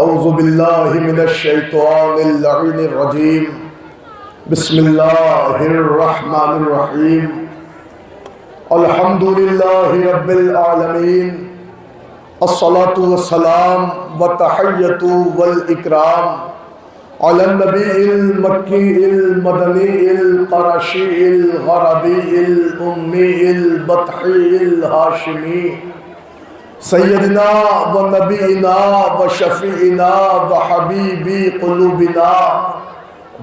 اعوذ باللہ من الشیطان اللعین الرجیم بسم اللہ الرحمن الرحیم الحمدللہ رب العالمین الصلاة والسلام والتحیۃ والاکرام علی النبی المکی المدنی القرشی الغربی الامی البطحی الہاشمی سیدنا و نبینا و شفیعنا و حبیبی قلوبنا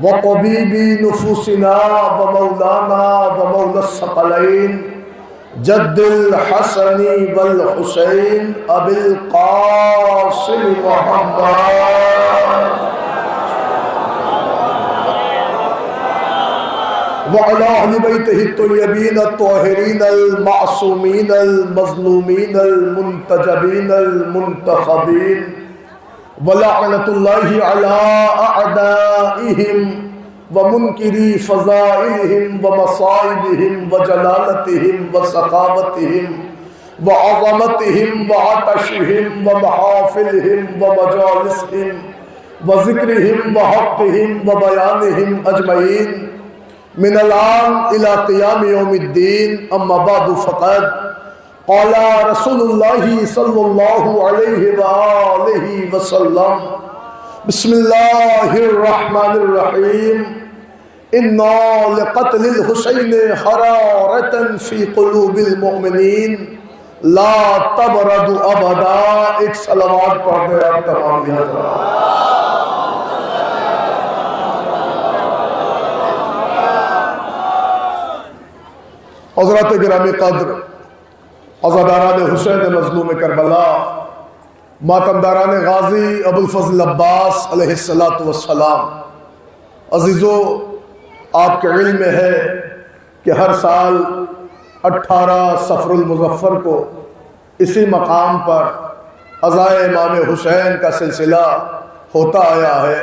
و طبیبی نفوسنا و مولانا و مولا الثقلین جد الحسن والحسین ابی القاسم محمد وعلى أهل بيته الطيبين الطاهرين المعصومين المظلومين المنتجبين المنتخبين ولعنة الله على أعدائهم ومنكري فضائلهم ومصائبهم وجلالتهم وسخاوتهم وعظمتهم وعطشهم ومحافلهم ومجالسهم وذكرهم وحقهم وبيانهم أجمعين من الآن إلى قيام يوم الدين أما بعد فقد قال رسول الله صلى الله عليه وآله وسلم بسم الله الرحمن الرحيم إنا لقتل الحسين حرارة في قلوب المؤمنين لا تبرد أبدا. ایک صلوات پڑھنے آپ تمام حضرات. حضرات گرامی قدر، عزاداران حسین مظلوم کربلا، ماتمداران غازی ابو الفضل عباس علیہ السلام، عزیزو، آپ کے علم میں ہے کہ ہر سال 18 صفر المظفر کو اسی مقام پر عزائے امام حسین کا سلسلہ ہوتا آیا ہے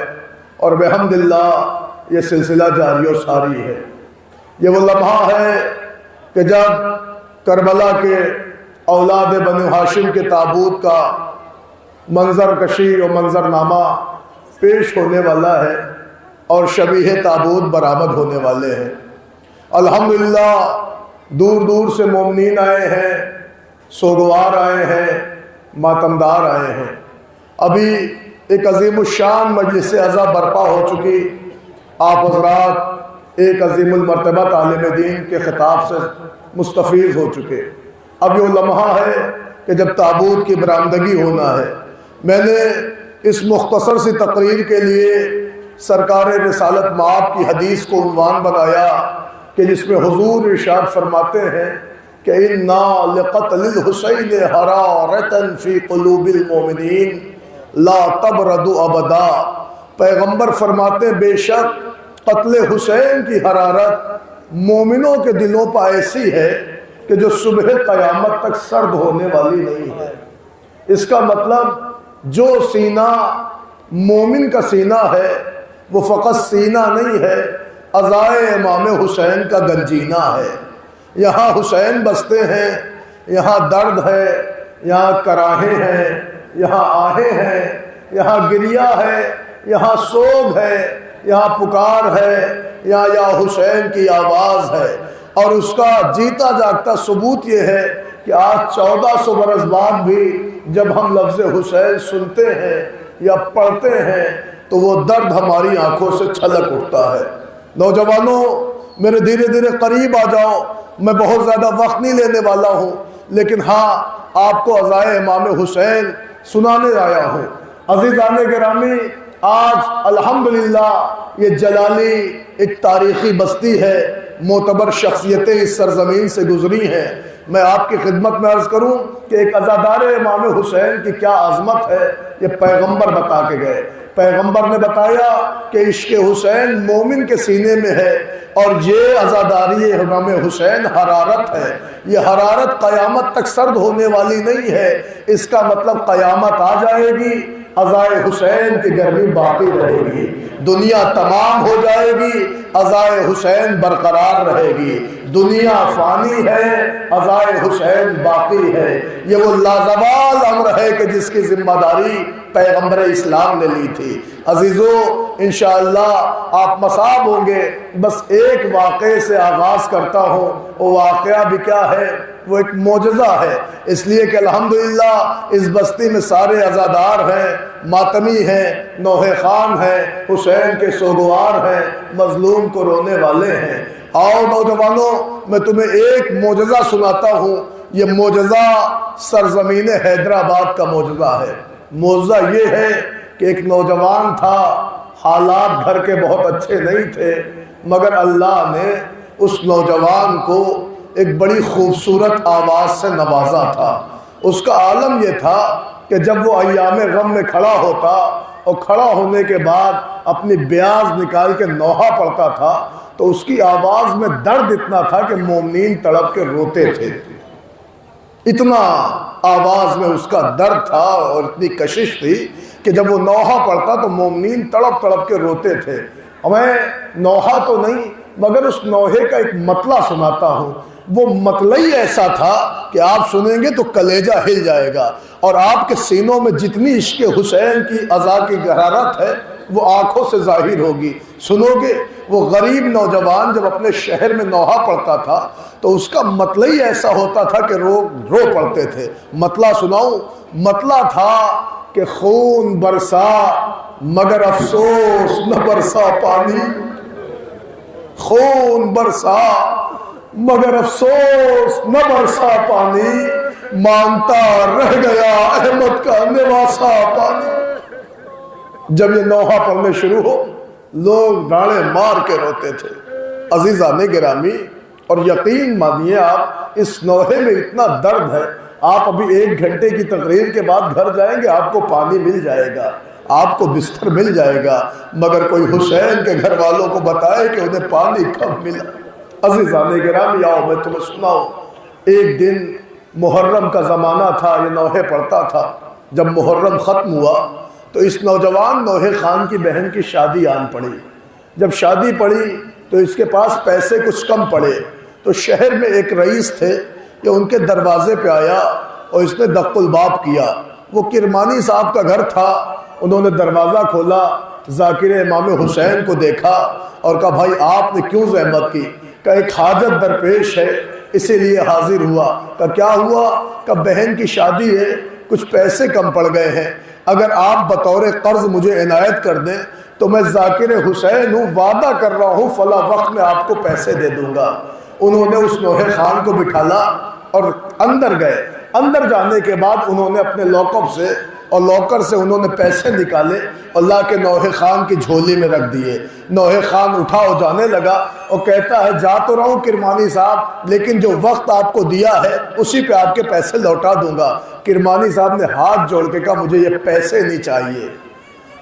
اور بحمداللہ یہ سلسلہ جاری و ساری ہے. یہ وہ لمحہ ہے کہ جب کربلا کے اولاد بنو ہاشم کے تابوت کا منظر کشی و منظرنامہ پیش ہونے والا ہے اور شبیہ تابوت برآمد ہونے والے ہیں. الحمدللہ دور دور سے مومنین آئے ہیں، سوگوار آئے ہیں، ماتمدار آئے ہیں. ابھی ایک عظیم الشان مجلس عزا برپا ہو چکی. آپ حضرات ایک عظیم المرتبہ عالم دین کے خطاب سے مستفیض ہو چکے. اب یہ لمحہ ہے کہ جب تابوت کی برآمدگی ہونا ہے. میں نے اس مختصر سی تقریر کے لیے سرکار رسالت مآب کی حدیث کو عنوان بنایا کہ جس میں حضور ارشاد فرماتے ہیں کہ اِنَّا لِقَتْلِ الْحُسَيْنِ حَرَارَةً فِي قُلُوبِ الْمُؤْمِنِينَ لَا تَبْرَدُ أَبَدًا. پیغمبر فرماتے ہیں بے شک قتل حسین کی حرارت مومنوں کے دلوں پر ایسی ہے کہ جو صبح قیامت تک سرد ہونے والی نہیں ہے. اس کا مطلب جو سینہ مومن کا سینہ ہے وہ فقط سینہ نہیں ہے، عزائے امام حسین کا گنجینہ ہے. یہاں حسین بستے ہیں، یہاں درد ہے، یہاں کراہیں ہیں، یہاں آہیں ہیں، یہاں گریہ ہے، یہاں سوگ ہے، یہاں پکار ہے، یہاں یا حسین کی آواز ہے. اور اس کا جیتا جاگتا ثبوت یہ ہے کہ آج 1400 برس بعد بھی جب ہم لفظ حسین سنتے ہیں یا پڑھتے ہیں تو وہ درد ہماری آنکھوں سے چھلک اٹھتا ہے. نوجوانوں، میرے دھیرے دھیرے قریب آ جاؤ. میں بہت زیادہ وقت نہیں لینے والا ہوں، لیکن ہاں آپ کو عزائے امام حسین سنانے آیا ہوں. عزیزان گرامی، آج الحمدللہ یہ جلالی ایک تاریخی بستی ہے. معتبر شخصیتیں اس سرزمین سے گزری ہیں. میں آپ کی خدمت میں عرض کروں کہ ایک عزادار امام حسین کی کیا عظمت ہے یہ پیغمبر بتا کے گئے. پیغمبر نے بتایا کہ عشق حسین مومن کے سینے میں ہے اور یہ عزاداری امام حسین حرارت ہے. یہ حرارت قیامت تک سرد ہونے والی نہیں ہے. اس کا مطلب قیامت آ جائے گی، عزائے حسین کی گرمی باقی رہے گی، دنیا تمام ہو جائے گی، عزائے حسین برقرار رہے گی. دنیا فانی ہے عزائے حسین باقی ہے۔ یہ وہ لازوال امر ہے کہ جس کی ذمہ داری پیغمبر اسلام نے لی تھی۔ عزیزو انشاءاللہ آپ مصاب ہوں گے، بس ایک واقعے سے آغاز کرتا ہوں۔ وہ واقعہ بھی کیا ہے؟ وہ ایک معجزہ ہے، اس لیے کہ الحمدللہ اس بستی میں سارے عزادار ہیں، ماتمی ہیں، نوحہ خان ہیں، حسین کے سوگوار ہیں، مظلوم کو رونے والے ہیں۔ آؤ نوجوانوں، میں تمہیں ایک معجزہ سناتا ہوں۔ یہ معجزہ سرزمین حیدرآباد کا معجزہ ہے۔ معجزہ یہ ہے کہ ایک نوجوان تھا، حالات گھر کے بہت اچھے نہیں تھے، مگر اللہ نے اس نوجوان کو ایک بڑی خوبصورت آواز سے نوازا تھا۔ اس کا عالم یہ تھا کہ جب وہ ایام غم میں کھڑا ہوتا اور کھڑا ہونے کے بعد اپنی بیاض نکال کے نوحہ پڑھتا تھا تو اس کی آواز میں درد اتنا تھا کہ مومنین تڑپ کے روتے تھے۔ اتنا آواز میں اس کا درد تھا اور اتنی کشش تھی کہ جب وہ نوحہ پڑھتا تو مومنین تڑپ تڑپ کے روتے تھے۔ میں نوحہ تو نہیں مگر اس نوحے کا ایک مطلع سناتا ہوں۔ وہ مطلع ہی ایسا تھا کہ آپ سنیں گے تو کلیجہ ہل جائے گا، اور آپ کے سینوں میں جتنی عشق حسین کی عزا کی غرارت ہے وہ آنکھوں سے ظاہر ہوگی۔ سنو گے؟ وہ غریب نوجوان جب اپنے شہر میں نوحہ پڑھتا تھا تو اس کا مطلع ہی ایسا ہوتا تھا کہ رو پڑتے تھے۔ مطلع سناؤں؟ مطلع تھا کہ خون برسا مگر افسوس نہ برسا پانی، خون برسا مگر افسوس نہ برسا پانی، مانتا رہ گیا احمد کا نواسا پانی۔ جب یہ نوحہ پڑھنے شروع ہو لوگ ڈاڑے مار کے روتے تھے۔ عزیزان گرامی، اور یقین مانیے آپ اس نوحے میں اتنا درد ہے، آپ ابھی 1 گھنٹے کی تقریر کے بعد گھر جائیں گے آپ کو پانی مل جائے گا، آپ کو بستر مل جائے گا، مگر کوئی حسین کے گھر والوں کو بتائے کہ انہیں پانی کب ملا۔ عزیزان گرامی، آؤ میں تمہیں سناؤں۔ ایک دن محرم کا زمانہ تھا، یہ نوحے پڑھتا تھا۔ جب محرم ختم ہوا تو اس نوجوان نوحہ خان کی بہن کی شادی آن پڑی۔ جب شادی پڑی تو اس کے پاس پیسے کچھ کم پڑے، تو شہر میں ایک رئیس تھے کہ ان کے دروازے پہ آیا اور اس نے دق الباب کیا۔ وہ کرمانی صاحب کا گھر تھا۔ انہوں نے دروازہ کھولا، ذاکر امام حسین کو دیکھا اور کہا بھائی آپ نے کیوں زحمت کی؟ کہ ایک حاجت درپیش ہے اسی لیے حاضر ہوا۔ کہ کیا ہوا؟ کہ بہن کی شادی ہے، کچھ پیسے کم پڑ گئے ہیں، اگر آپ بطور قرض مجھے عنایت کر دیں تو میں ذاکر حسین ہوں، وعدہ کر رہا ہوں فلاں وقت میں آپ کو پیسے دے دوں گا۔ انہوں نے اس نوحہ خان کو بٹھالا اور اندر گئے۔ اندر جانے کے بعد انہوں نے اپنے لاکر سے اور لاکر سے انہوں نے پیسے نکالے اور لا کے نوحہ خان کی جھولی میں رکھ دیے۔ نوحہ خان اٹھا اور جانے لگا اور کہتا ہے جا تو رہا ہوں کرمانی صاحب، لیکن جو وقت آپ کو دیا ہے اسی پہ آپ کے پیسے لوٹا دوں گا۔ کرمانی صاحب نے ہاتھ جوڑ کے کہا مجھے یہ پیسے نہیں چاہیے۔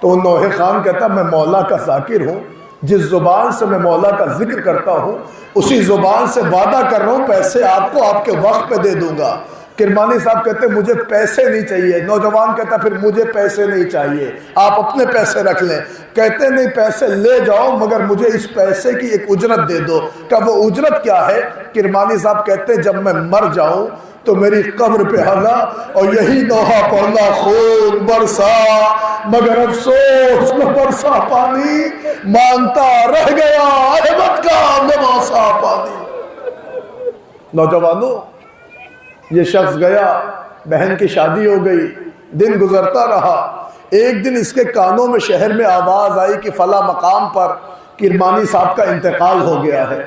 تو نوحہ خان کہتا میں مولا کا ذاکر ہوں، جس زبان سے میں مولا کا ذکر کرتا ہوں اسی زبان سے وعدہ کر رہا ہوں پیسے آپ کو آپ کے وقت پہ دے دوں گا۔ کرمانی صاحب کہتے مجھے پیسے نہیں چاہیے۔ نوجوان کہتا پھر مجھے پیسے نہیں چاہیے، آپ اپنے پیسے رکھ لیں۔ کہتے نہیں پیسے لے جاؤ مگر مجھے اس پیسے کی ایک اجرت دے دو۔ کہ وہ اجرت کیا ہے؟ کرمانی صاحب کہتے جب میں مر جاؤں تو میری قبر پہ آنا اور یہی نوحہ پڑھنا، خون برسا مگر افسوس نہ برسا پانی، مانتا رہ گیا احمد کا نواسا پانی۔ نوجوانوں، یہ شخص گیا، بہن کی شادی ہو گئی، دن گزرتا رہا۔ ایک دن اس کے کانوں میں شہر میں آواز آئی کہ فلاں مقام پر کرمانی صاحب کا انتقال ہو گیا ہے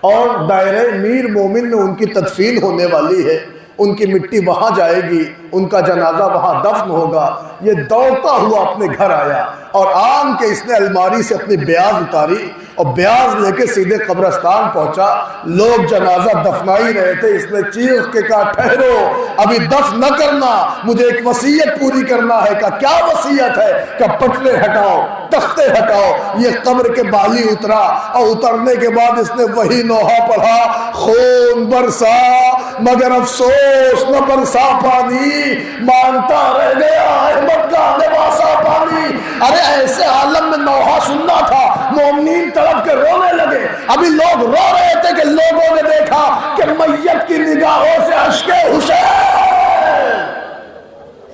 اور دائرہ میر مومن میں ان کی تدفین ہونے والی ہے، ان کی مٹی وہاں جائے گی، ان کا جنازہ وہاں دفن ہوگا۔ یہ دوڑتا ہوا اپنے گھر آیا اور آن کے اس نے الماری سے اپنی بیاض اتاری اور بیاض لے کے سیدھے قبرستان پہنچا۔ لوگ جنازہ دفنا ہی رہے تھے، اس نے چیخ کے کہا ٹھہرو، ابھی دفن نہ کرنا، مجھے ایک وصیت پوری کرنا ہے۔ کہ کیا وصیت ہے؟ کہ پٹلے ہٹاؤ، تختے ہٹاؤ۔ یہ قبر کے بالی اترا اور اترنے کے بعد اس نے وہی نوحہ پڑھا، خون برسا مگر افسوس نہ برسا پانی، مانتا رہ گیا احمد کا نواسا پانی۔ ارے ایسے عالم میں نوحہ سننا تھا، مومنین تڑپ کے رونے لگے۔ ابھی لوگ رو رہے تھے کہ لوگوں نے دیکھا کہ میت کی نگاہوں سے اشک حسین،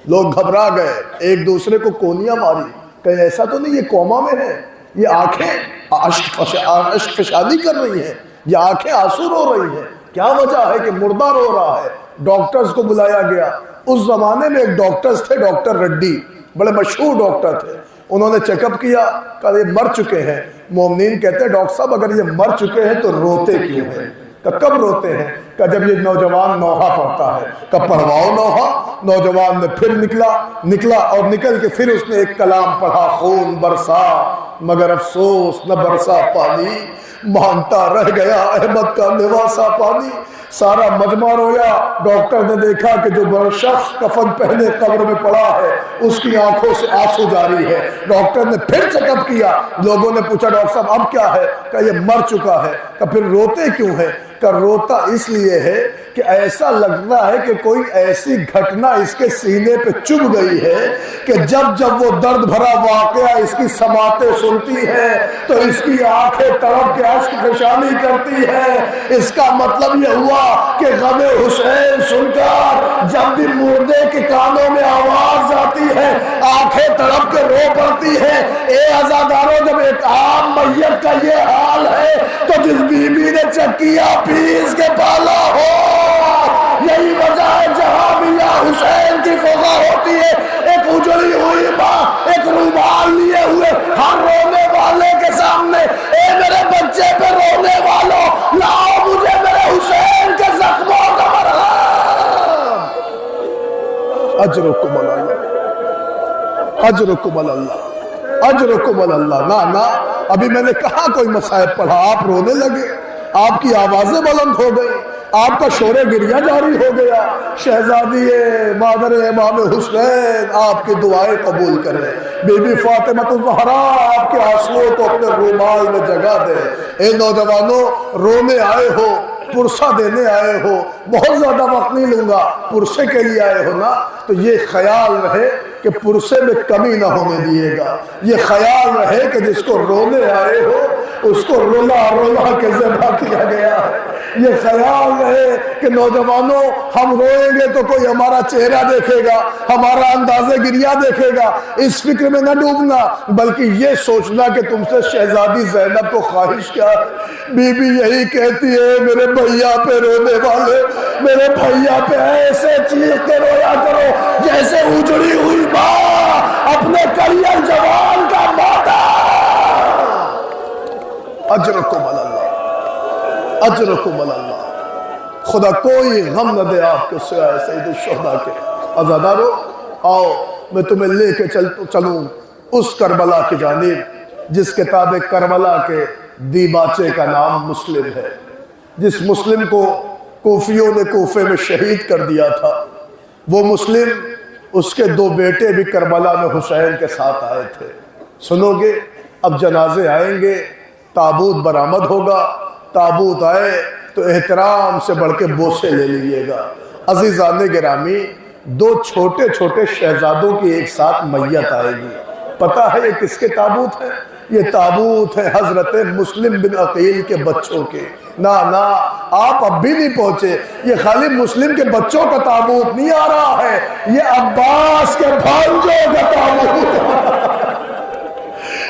لوگ گھبرا گئے، ایک دوسرے کو کونیاں ماری، کہیں ایسا تو نہیں یہ کوما میں ہے، یہ آنکھیں اشک فشانی کر رہی ہیں، یہ آنکھیں آنسو رو رہی ہیں، کیا وجہ ہے کہ مردہ رو رہا ہے؟ ڈاکٹرز کو بلایا گیا۔ اس زمانے میں ایک ڈاکٹرز تھے، ڈاکٹر ریڈی، بڑے مشہور ڈاکٹر تھے، انہوں نے چیک اپ کیا، کہا یہ مر چکے ہیں۔ مومنین کہتے ہیں ڈاکٹر صاحب اگر یہ مر چکے ہیں تو روتے کیوں ہیں؟ کہ کب روتے ہیں؟ کہ جب یہ نوجوان نوحہ پڑھتا ہے۔ کہ پڑھواؤ نوحہ۔ نوجوان نے پھر نکلا اور نکل کے پھر اس نے ایک کلام پڑھا، خون برسا مگر افسوس نہ برسا پانی، مانتا رہ گیا احمد کا نواسا پانی۔ سارا مجمع رویا۔ ڈاکٹر نے دیکھا کہ جو شخص کفن پہنے قبر میں پڑا ہے اس کی آنکھوں سے آنسو جاری ہے۔ ڈاکٹر نے پھر چیک اپ کیا، لوگوں نے پوچھا ڈاکٹر صاحب اب کیا ہے؟ کہ یہ مر چکا ہے۔ کہ پھر روتے کیوں ہے؟ کہ روتا اس لیے ہے کہ ایسا لگتا ہے کہ کوئی ایسی گھٹنا اس کے سینے پہ چبھ گئی ہے کہ جب وہ درد بھرا واقعہ اس کی سماعتیں سنتی ہے تو اس کی آنکھیں تڑپ کے اشک فشانی کرتی ہے۔ اس کا مطلب یہ ہوا کہ غم حسین سن کر جب بھی مردے کے کانوں میں آواز آتی ہے آنکھیں تڑپ کے رو پڑتی ہے۔ اے عزاداروں، جب ایک عام میت کا یہ حال ہے تو جس بی بی نے چکیا پیس کے پالا ہو، یہی وجہ ہے جہاں بھی یا حسین کی فضا ہوتی ہے ایک اجڑی ہوئی ماں ایک رومال لیے ہوئے ہر رونے والے کے سامنے، اے میرے بچے پہ رونے والوں لاؤ مجھے میرے حسین کے زخموں کا مرہم، اجرکم اللہ، اجرکم اللہ، اجرکم اللہ۔ نہ ابھی میں نے کہا کوئی مصائب پڑھا، آپ رونے لگے، آپ کی آوازیں بلند ہو گئی، آپ کا شور گریہ جاری ہو گیا۔ شہزادی مادر امام حسین آپ کی دعائیں قبول کرے، بی بی فاطمہ الزہرا آپ کے آنسوؤں کو اپنے رومال میں جگہ دے۔ اے نوجوانوں، رونے آئے ہو، پرسہ دینے آئے ہو، بہت زیادہ وقت نہیں لوں گا، پرسے کے لیے آئے ہو نا تو یہ خیال رہے کہ پرسے میں کمی نہ ہونے دیے گا، یہ خیال رہے کہ جس کو رونے آئے ہو اس کو رولا کے ذبح کیا گیا ہے۔ یہ خیال رہے کہ نوجوانوں ہم روئیں گے تو کوئی ہمارا چہرہ دیکھے گا، ہمارا انداز گریہ دیکھے گا، اس فکر میں نہ ڈوبنا، بلکہ یہ سوچنا کہ تم سے شہزادی زینب کو خواہش کیا ہے۔ بی بی یہی کہتی ہے میرے بھیا پہ رونے والے، میرے بھیا پہ ایسے چیخ کے رویا کرو جیسے اجڑی ہوئی ماں اپنے کلیل جوان کا ماتا۔ اجرکم اللہ، اجرکم اللہ۔ خدا کوئی غم نہ دے آپ کو سوائے سید الشہداء کے۔ عزادارو آؤ میں تمہیں لے کے چلوں اس کربلا کی جانب جس کتاب کربلا کے دیباچے کا نام مسلم ہے، جس مسلم کو کوفیوں نے کوفے میں شہید کر دیا تھا۔ وہ مسلم، اس کے 2 بیٹے بھی کربلا میں حسین کے ساتھ آئے تھے۔ سنو گے اب جنازے آئیں گے، تابوت برآمد ہوگا، تابوت آئے تو احترام سے بڑھ کے بوسے لے لیجیے گا۔ عزیزان گرامی، 2 چھوٹے چھوٹے شہزادوں کی ایک ساتھ میت آئے گی۔ پتہ ہے یہ کس کے تابوت ہے؟ یہ تابوت ہے حضرت مسلم بن عقیل کے بچوں کے۔ نہ آپ اب بھی نہیں پہنچے، یہ خالی مسلم کے بچوں کا تابوت نہیں آ رہا ہے، یہ عباس کے بھانجوں کا تابوت ہے،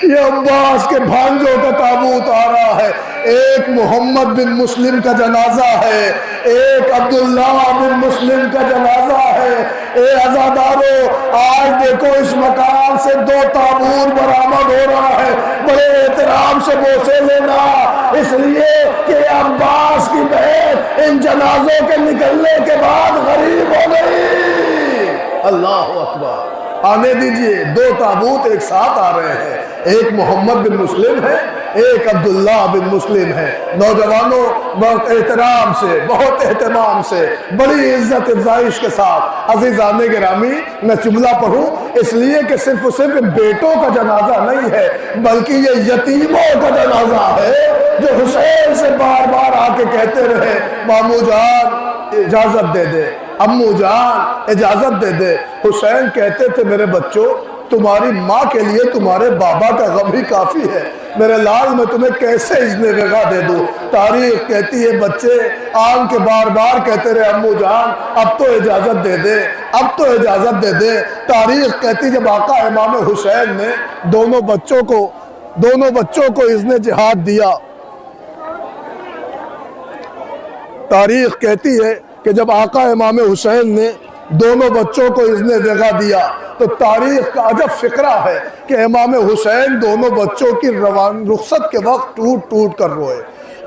یہ عباس کے بھانجوں کا تابوت آ رہا ہے۔ ایک محمد بن مسلم کا جنازہ ہے، ایک عبداللہ بن مسلم کا جنازہ ہے۔ اے عزادارو آج دیکھو اس مکان سے 2 تابوت برآمد ہو رہا ہے، بڑے احترام سے بوسے لینا، اس لیے کہ عباس کی بہن ان جنازوں کے نکلنے کے بعد غریب ہو گئی۔ اللہ اکبر۔ آنے دیجئے، 2 تابوت ایک ساتھ آ رہے ہیں، ایک محمد بن مسلم ہے، ایک عبداللہ بن مسلم ہے۔ نوجوانوں بہت احترام سے، بہت اہتمام سے، بڑی عزت افزائش کے ساتھ عزیزان گرامی میں جملہ پڑھوں، اس لیے کہ صرف بیٹوں کا جنازہ نہیں ہے بلکہ یہ یتیموں کا جنازہ ہے جو حسین سے بار بار آ کے کہتے رہے مامو جان اجازت دے دے، امو جان اجازت دے دے۔ حسین کہتے تھے میرے بچوں تمہاری ماں کے لیے تمہارے بابا کا غم ہی کافی ہے، میرے لال میں تمہیں کیسے اذن وغا دے دوں۔ تاریخ کہتی ہے بچے آن کے بار بار کہتے رہے امو جان اب تو اجازت دے دے، اب تو اجازت دے دے۔ تاریخ کہتی جب آقا امام حسین نے دونوں بچوں کو اذن جہاد دیا، تاریخ کہتی ہے کہ جب آقا امام حسین نے دونوں بچوں کو اذن وغا دیا تو تاریخ کا عجب فقرہ ہے کہ امام حسین دونوں بچوں کی رخصت کے وقت ٹوٹ ٹوٹ کر روئے،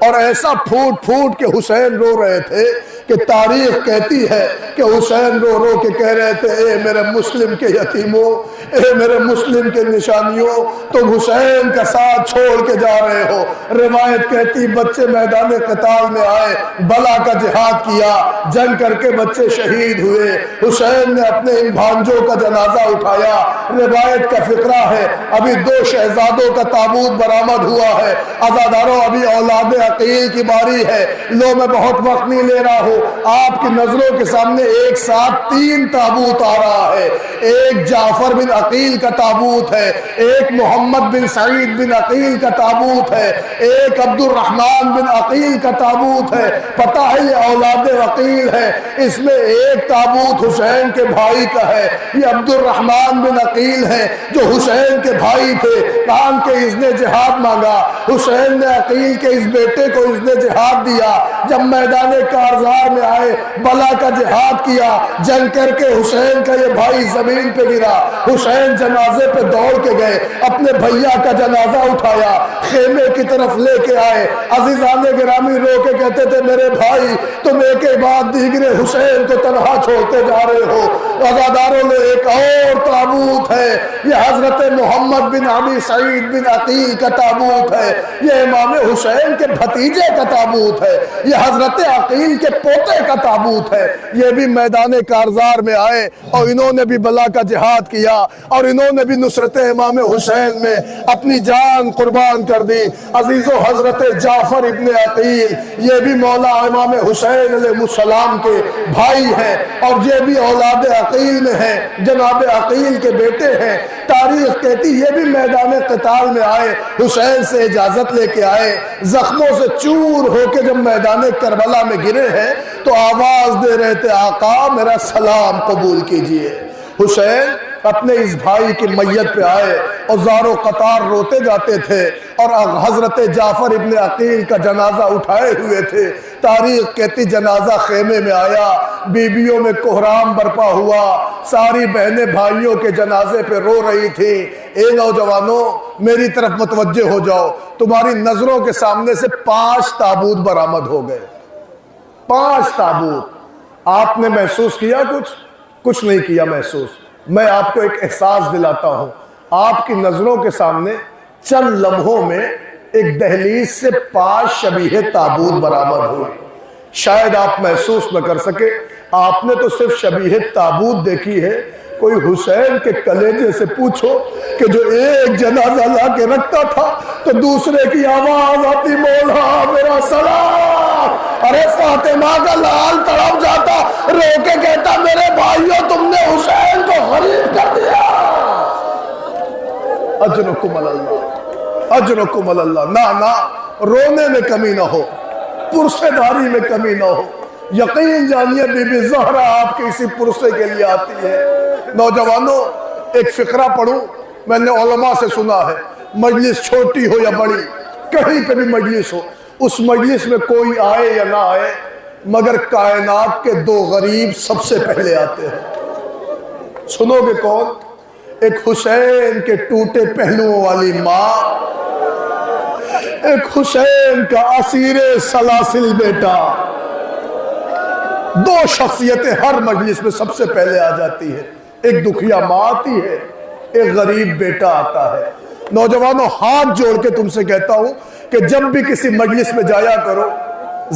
اور ایسا پھوٹ پھوٹ کے حسین رو رہے تھے کہ تاریخ کہتی ہے کہ حسین رو رو کے کہہ رہے تھے اے میرے مسلم کے یتیموں، اے میرے مسلم کے نشانیوں، تم حسین کا ساتھ چھوڑ کے جا رہے ہو۔ روایت کہتی بچے میدان قتال میں آئے، بلا کا جہاد کیا، جنگ کر کے بچے شہید ہوئے، حسین نے اپنے ان بھانجوں کا جنازہ اٹھایا۔ روایت کا فقرہ ہے ابھی 2 شہزادوں کا تابوت برآمد ہوا ہے، عزاداروں ابھی اولاد عقیل کی باری ہے۔ لو میں بہت وقت نہیں لے رہا ہوں، آپ کی نظروں کے سامنے ایک ساتھ 3 تابوت آ رہا ہے۔ ایک جعفر بن عقیل کا تابوت ہے، ایک محمد بن سعید بن عقیل کا تابوت ہے، ایک عبد الرحمن بن عقیل کا تابوت ہے۔ پتہ ہے یہ اولاد عقیل ہے، اس میں ایک تابوت حسین کے بھائی کا ہے، یہ عبد الرحمن بن عقیل ہے جو حسین کے بھائی تھے۔ کان کے اذن جہاد مانگا، حسین نے عقیل کے اس بیٹے کو اذن جہاد دیا۔ جب میدان کارزار میں آئے، بلا کا جہاد کیا، جنگ کر کے حسین کا یہ بھائی زمین پہ گرا، حسین جنازے پہ دوڑ کے گئے، اپنے بھیا کا جنازہ اٹھایا، خیمے کی طرف لے کے آئے۔ عزیزان گرامی رو کے کہتے تھے میرے بھائی تم ایک بعد دیگرے حسین کو تنہا چھوڑتے جا رہے ہو۔ عزاداروں نے ایک اور تابوت ہے، یہ حضرت محمد بن ابی سعید بن عقیل کا تابوت ہے، یہ امام حسین کے بھتیجے کا تابوت ہے، یہ حضرت عقیل کے پوتے کا تابوت ہے۔ یہ بھی میدان کارزار میں آئے اور انہوں نے بھی بلا کا جہاد کیا، اور انہوں نے بھی نصرت امام حسین میں اپنی جان قربان کر دی۔ عزیزو حضرت جعفر ابن عقیل یہ بھی مولا امام حسین علیہ السلام کے بھائی ہیں، اور یہ بھی اولاد عقیل میں ہیں، جناب عقیل کے بیٹے ہیں۔ تاریخ کہتی یہ بھی میدان قتال میں آئے، حسین سے اجازت لے کے آئے، زخموں سے چور ہو کے جب میدان کربلا میں گرے ہیں تو آواز دے رہے تھے آقا میرا سلام قبول کیجئے۔ حسین اپنے اس بھائی کی میت پہ آئے اور زار و قطار روتے جاتے تھے، اور حضرت جعفر ابن عقیل کا جنازہ اٹھائے ہوئے تھے۔ تاریخ کہتی جنازہ خیمے میں آیا، بیویوں میں کوہرام برپا ہوا، ساری بہنیں بھائیوں کے جنازے پہ رو رہی تھی۔ اے نوجوانوں میری طرف متوجہ ہو جاؤ، تمہاری نظروں کے سامنے سے 5 تابوت برآمد ہو گئے، 5 تابوت۔ آپ نے محسوس کیا کچھ نہیں کیا محسوس۔ میں آپ کو ایک احساس دلاتا ہوں، آپ کی نظروں کے سامنے چند لمحوں میں ایک دہلیز سے 5 شبیہ تابوت برآمد ہوئے۔ شاید آپ محسوس نہ کر سکے، آپ نے تو صرف شبیہ تابوت دیکھی ہے، کوئی حسین کے کلیجے سے پوچھو کہ جو ایک جنازہ لا کے رکھتا تھا تو دوسرے کی آواز آتی مولا میرا سلام، ارے فاطمہ کا لال تڑپ جاتا، رو کے کہتا میرے بھائیوں تم نے حسین کو غریب کر دیا۔ اجرکم اللہ، اجرکم اللہ۔ نہ رونے میں کمی نہ ہو، پرسے داری میں کمی نہ ہو۔ یقین جانیے بی بی زہرا آپ کے اسی پرسے کے لیے آتی ہے۔ نوجوانوں ایک فقرہ پڑھوں، میں نے علماء سے سنا ہے، مجلس چھوٹی ہو یا بڑی، کہیں پہ بھی مجلس ہو، اس مجلس میں کوئی آئے یا نہ آئے، مگر کائنات کے 2 غریب سب سے پہلے آتے ہیں۔ سنو گے کون؟ ایک حسین کے ٹوٹے پہلوؤں والی ماں، ایک حسین کا اسیر سلاسل بیٹا۔ 2 شخصیتیں ہر مجلس میں سب سے پہلے آ جاتی ہے، ایک دکھیا ماں آتی ہے، ایک غریب بیٹا آتا ہے۔ نوجوانوں ہاتھ جوڑ کے تم سے کہتا ہوں کہ جب بھی کسی مجلس میں جایا کرو،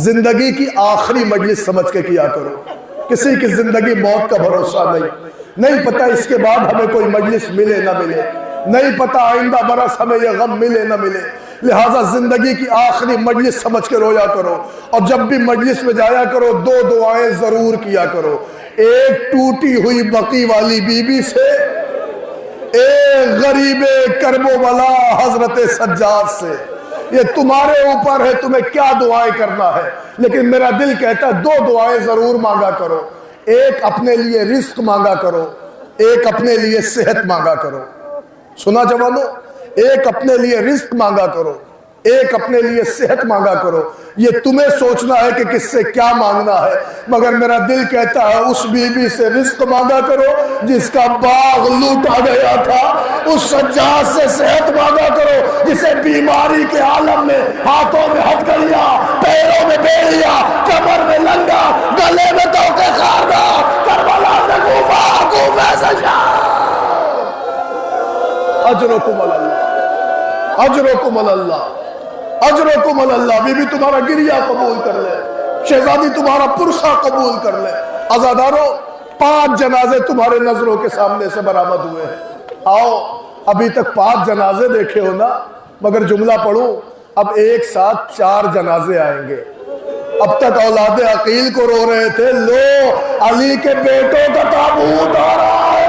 زندگی کی آخری مجلس سمجھ کے کیا کرو۔ کسی کی زندگی موت کا بھروسہ نہیں پتہ اس کے بعد ہمیں کوئی مجلس ملے نہ ملے، نہیں پتہ آئندہ برس ہمیں یہ غم ملے نہ ملے، لہٰذا زندگی کی آخری مجلس سمجھ کے رویا کرو، اور جب بھی مجلس میں جایا کرو 2 دعائیں ضرور کیا کرو۔ ایک ٹوٹی ہوئی بقی والی بی بی سے، ایک غریب کرب و بلا حضرت سجاد سے، یہ تمہارے اوپر ہے تمہیں کیا دعائیں کرنا ہے، لیکن میرا دل کہتا ہے دو دعائیں ضرور مانگا کرو، ایک اپنے لیے رزق مانگا کرو، ایک اپنے لیے صحت مانگا کرو۔ سنا جوانو، ایک اپنے لیے رزق مانگا کرو، ایک اپنے لیے صحت مانگا کرو۔ یہ تمہیں سوچنا ہے کہ کس سے کیا مانگنا ہے، مگر میرا دل کہتا ہے اس بی بی سے رزق مانگا کرو جس کا باغ لوٹا گیا تھا، اس سجاد سے صحت مانگا کرو جسے بیماری کے عالم میں ہاتھوں میں ہتھکڑیاں، پیروں میں بیڑیاں، کمر میں لنگا، گلے میں توقے خاردہ، کربلا سے کوفہ، کوفہ سے شام۔ اجرکم اللہ، اجرکم اللہ، اجرکم اللہ۔ بی بی تمہارا گریہ قبول کر لے، شہزادی تمہارا پرسہ قبول کر لے۔ عزادارو، 5 جنازے تمہارے نظروں کے سامنے سے برآمد ہوئے ہیں۔ آؤ، ابھی تک 5 جنازے دیکھے ہو نا، مگر جملہ پڑھوں، اب ایک ساتھ 4 جنازے آئیں گے۔ اب تک اولاد عقیل کو رو رہے تھے، لو علی کے بیٹوں کا تابوت آ رہا ہے،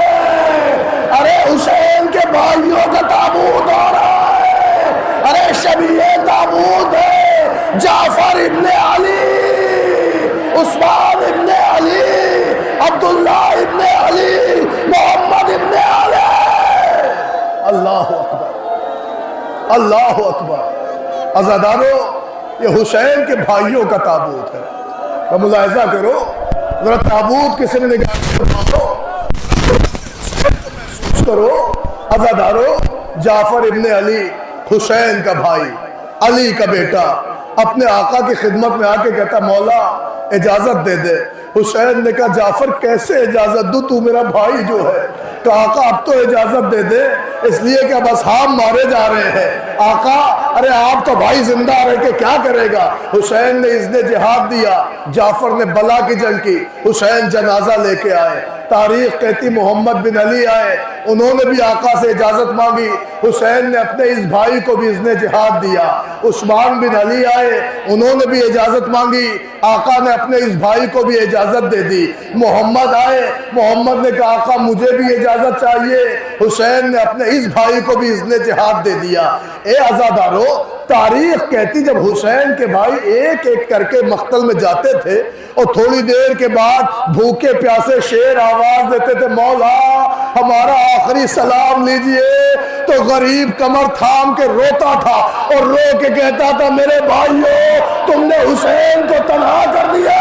ارے حسین کے بھائیوں کا تابوت آ رہا ہے، ارے شبیہ تابوت ہے، جعفر ابن علی، عثمان ابن علی، عبداللہ ابن علی، محمد ابن علی۔ اللہ اکبر، اللہ اکبر۔ عزادارو، یہ حسین کے بھائیوں کا تابوت ہے۔ تو ملاحظہ کرو، ذرا تابوت کسی نے نگاہ محسوس کرو۔ عزادارو، جعفر ابن علی، حسین کا بھائی، علی کا بیٹا، اپنے آقا کی خدمت میں آ کے کہتا مولا اجازت دے دے۔ حسین نے کہا جعفر کیسے اجازت دوں، تو میرا بھائی جو ہے۔ کہا آقا اب تو اجازت دے دے، اس لیے کہ اب اصحاب مارے جا رہے ہیں۔ آقا ارے آپ تو بھائی زندہ رہ کے کیا کرے گا؟ حسین نے اذن جہاد دیا، جعفر نے بلا کی جنگ کی، حسین جنازہ لے کے آئے۔ تاریخ کہتی محمد بن علی آئے، انہوں نے بھی آقا سے اجازت مانگی، حسین نے اپنے اس بھائی کو بھی اذن جہاد دیا۔ عثمان بن علی آئے، انہوں نے بھی اجازت مانگی، آقا نے اپنے اس بھائی کو بھی اجازت دے دی۔ محمد آئے، محمد نے کہا آقا مجھے بھی اجازت چاہیے، حسین نے اپنے اس بھائی کو بھی اذن جہاد دے دیا۔ اے عزادارو، تاریخ کہتی جب حسین کے بھائی ایک ایک کر کے مقتل میں جاتے تھے اور تھوڑی دیر کے بعد بھوکے پیاسے شیر آواز دیتے تھے مولا ہمارا آخری سلام لیجئے، تو غریب کمر تھام کے روتا تھا اور رو کے کہتا تھا میرے بھائیو تم نے حسین کو تنہا کر دیا۔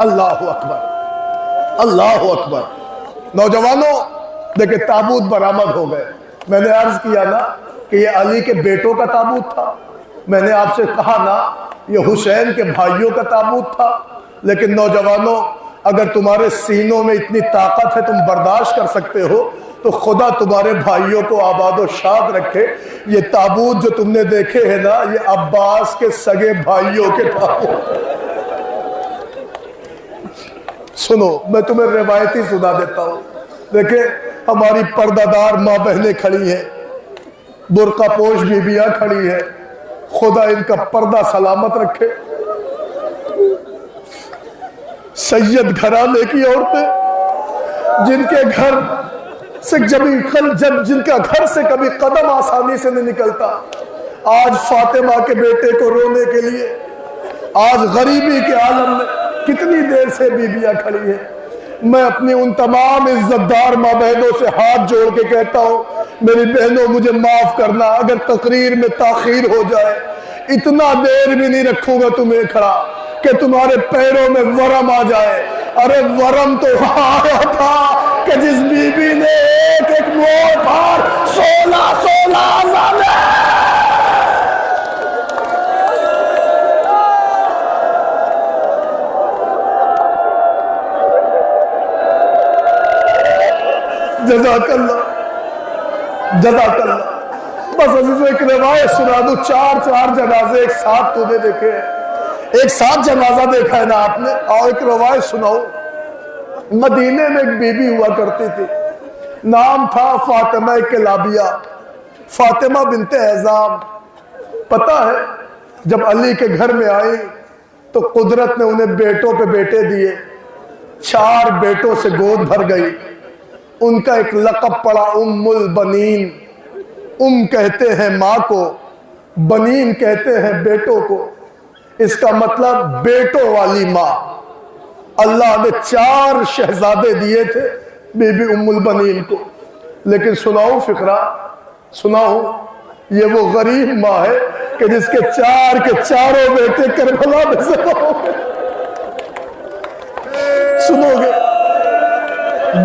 اللہ اکبر، اللہ اکبر۔ نوجوانوں دیکھیں تابوت برآمد ہو گئے۔ میں نے عرض کیا نا کہ یہ علی کے بیٹوں کا تابوت تھا، میں نے آپ سے کہا نا یہ حسین کے بھائیوں کا تابوت تھا، لیکن نوجوانوں اگر تمہارے سینوں میں اتنی طاقت ہے تم برداشت کر سکتے ہو تو خدا تمہارے بھائیوں کو آباد و شاد رکھے۔ یہ تابوت جو تم نے دیکھے ہیں نا یہ عباس کے سگے بھائیوں کے تابوت۔ سنو میں تمہیں روایتی سنا دیتا ہوں۔ دیکھیں ہماری پردہ دار ماں بہنیں کھڑی ہیں، برقع پوش بیویاں کھڑی ہیں، خدا ان کا پردہ سلامت رکھے۔ سید گھرانے کی عورتیں جن کے گھر سے جن کا گھر سے کبھی قدم آسانی سے نہیں نکلتا، آج فاطمہ کے بیٹے کو رونے کے لیے آج غریبی کے عالم میں کتنی دیر سے بیویاں کھڑی ہیں۔ میں اپنی ان تمام عزت دار ماں بہنوں سے ہاتھ جوڑ کے کہتا ہوں میری بہنوں مجھے معاف کرنا اگر تقریر میں تاخیر ہو جائے، اتنا دیر بھی نہیں رکھوں گا تمہیں کھڑا کہ تمہارے پیروں میں ورم آ جائے۔ ارے ورم تو آیا تھا کہ جس بی بی نے ایک ایک موت پر 16 آزادے۔ جزاک اللہ، جزاک اللہ۔ بس عزیزو ایک روایت سنا دوں، 4 جنازے ایک ساتھ تو نے دیکھے ہیں، ایک ساتھ جنازہ دیکھا ہے نا آپ نے۔ اور ایک روایت سناؤ، مدینے میں ایک بی بی ہوا کرتی تھی، نام تھا فاطمہ کلابیہ، فاطمہ بنت اعظام۔ پتہ ہے جب علی کے گھر میں آئی تو قدرت نے انہیں بیٹوں پہ بیٹے دیے، 4 بیٹوں سے گود بھر گئی۔ ان کا ایک لقب پڑا ام البنین. ام کہتے ہیں ماں کو، بنین کہتے ہیں بیٹوں کو. اس کا مطلب بیٹوں والی ماں. اللہ نے 4 شہزادے دیے تھے بی بی ام البنین کو. لیکن سناؤ فقرہ، سناؤ، یہ وہ غریب ماں ہے کہ جس کے 4 کے 4 بیٹے کربلا میں ذبح ہو گئے. سنو گے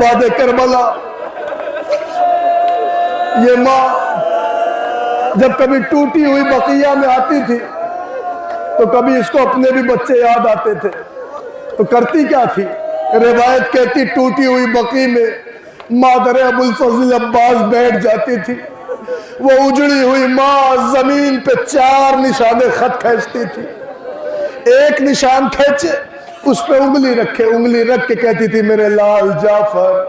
بعد کربلا یہ ماں جب کبھی ٹوٹی ہوئی بقیہ میں آتی تھی تو کبھی اس کو اپنے بھی بچے یاد آتے تھے، تو کرتی کیا تھی؟ روایت کہتی ٹوٹی ہوئی بقی میں مادر ابوالفضل عباس بیٹھ جاتی تھی. وہ اجڑی ہوئی ماں زمین پہ 4 نشانے خط کھینچتی تھی. ایک نشان کھینچے اس پہ انگلی رکھے، انگلی رکھ کے کہتی تھی میرے لال جعفر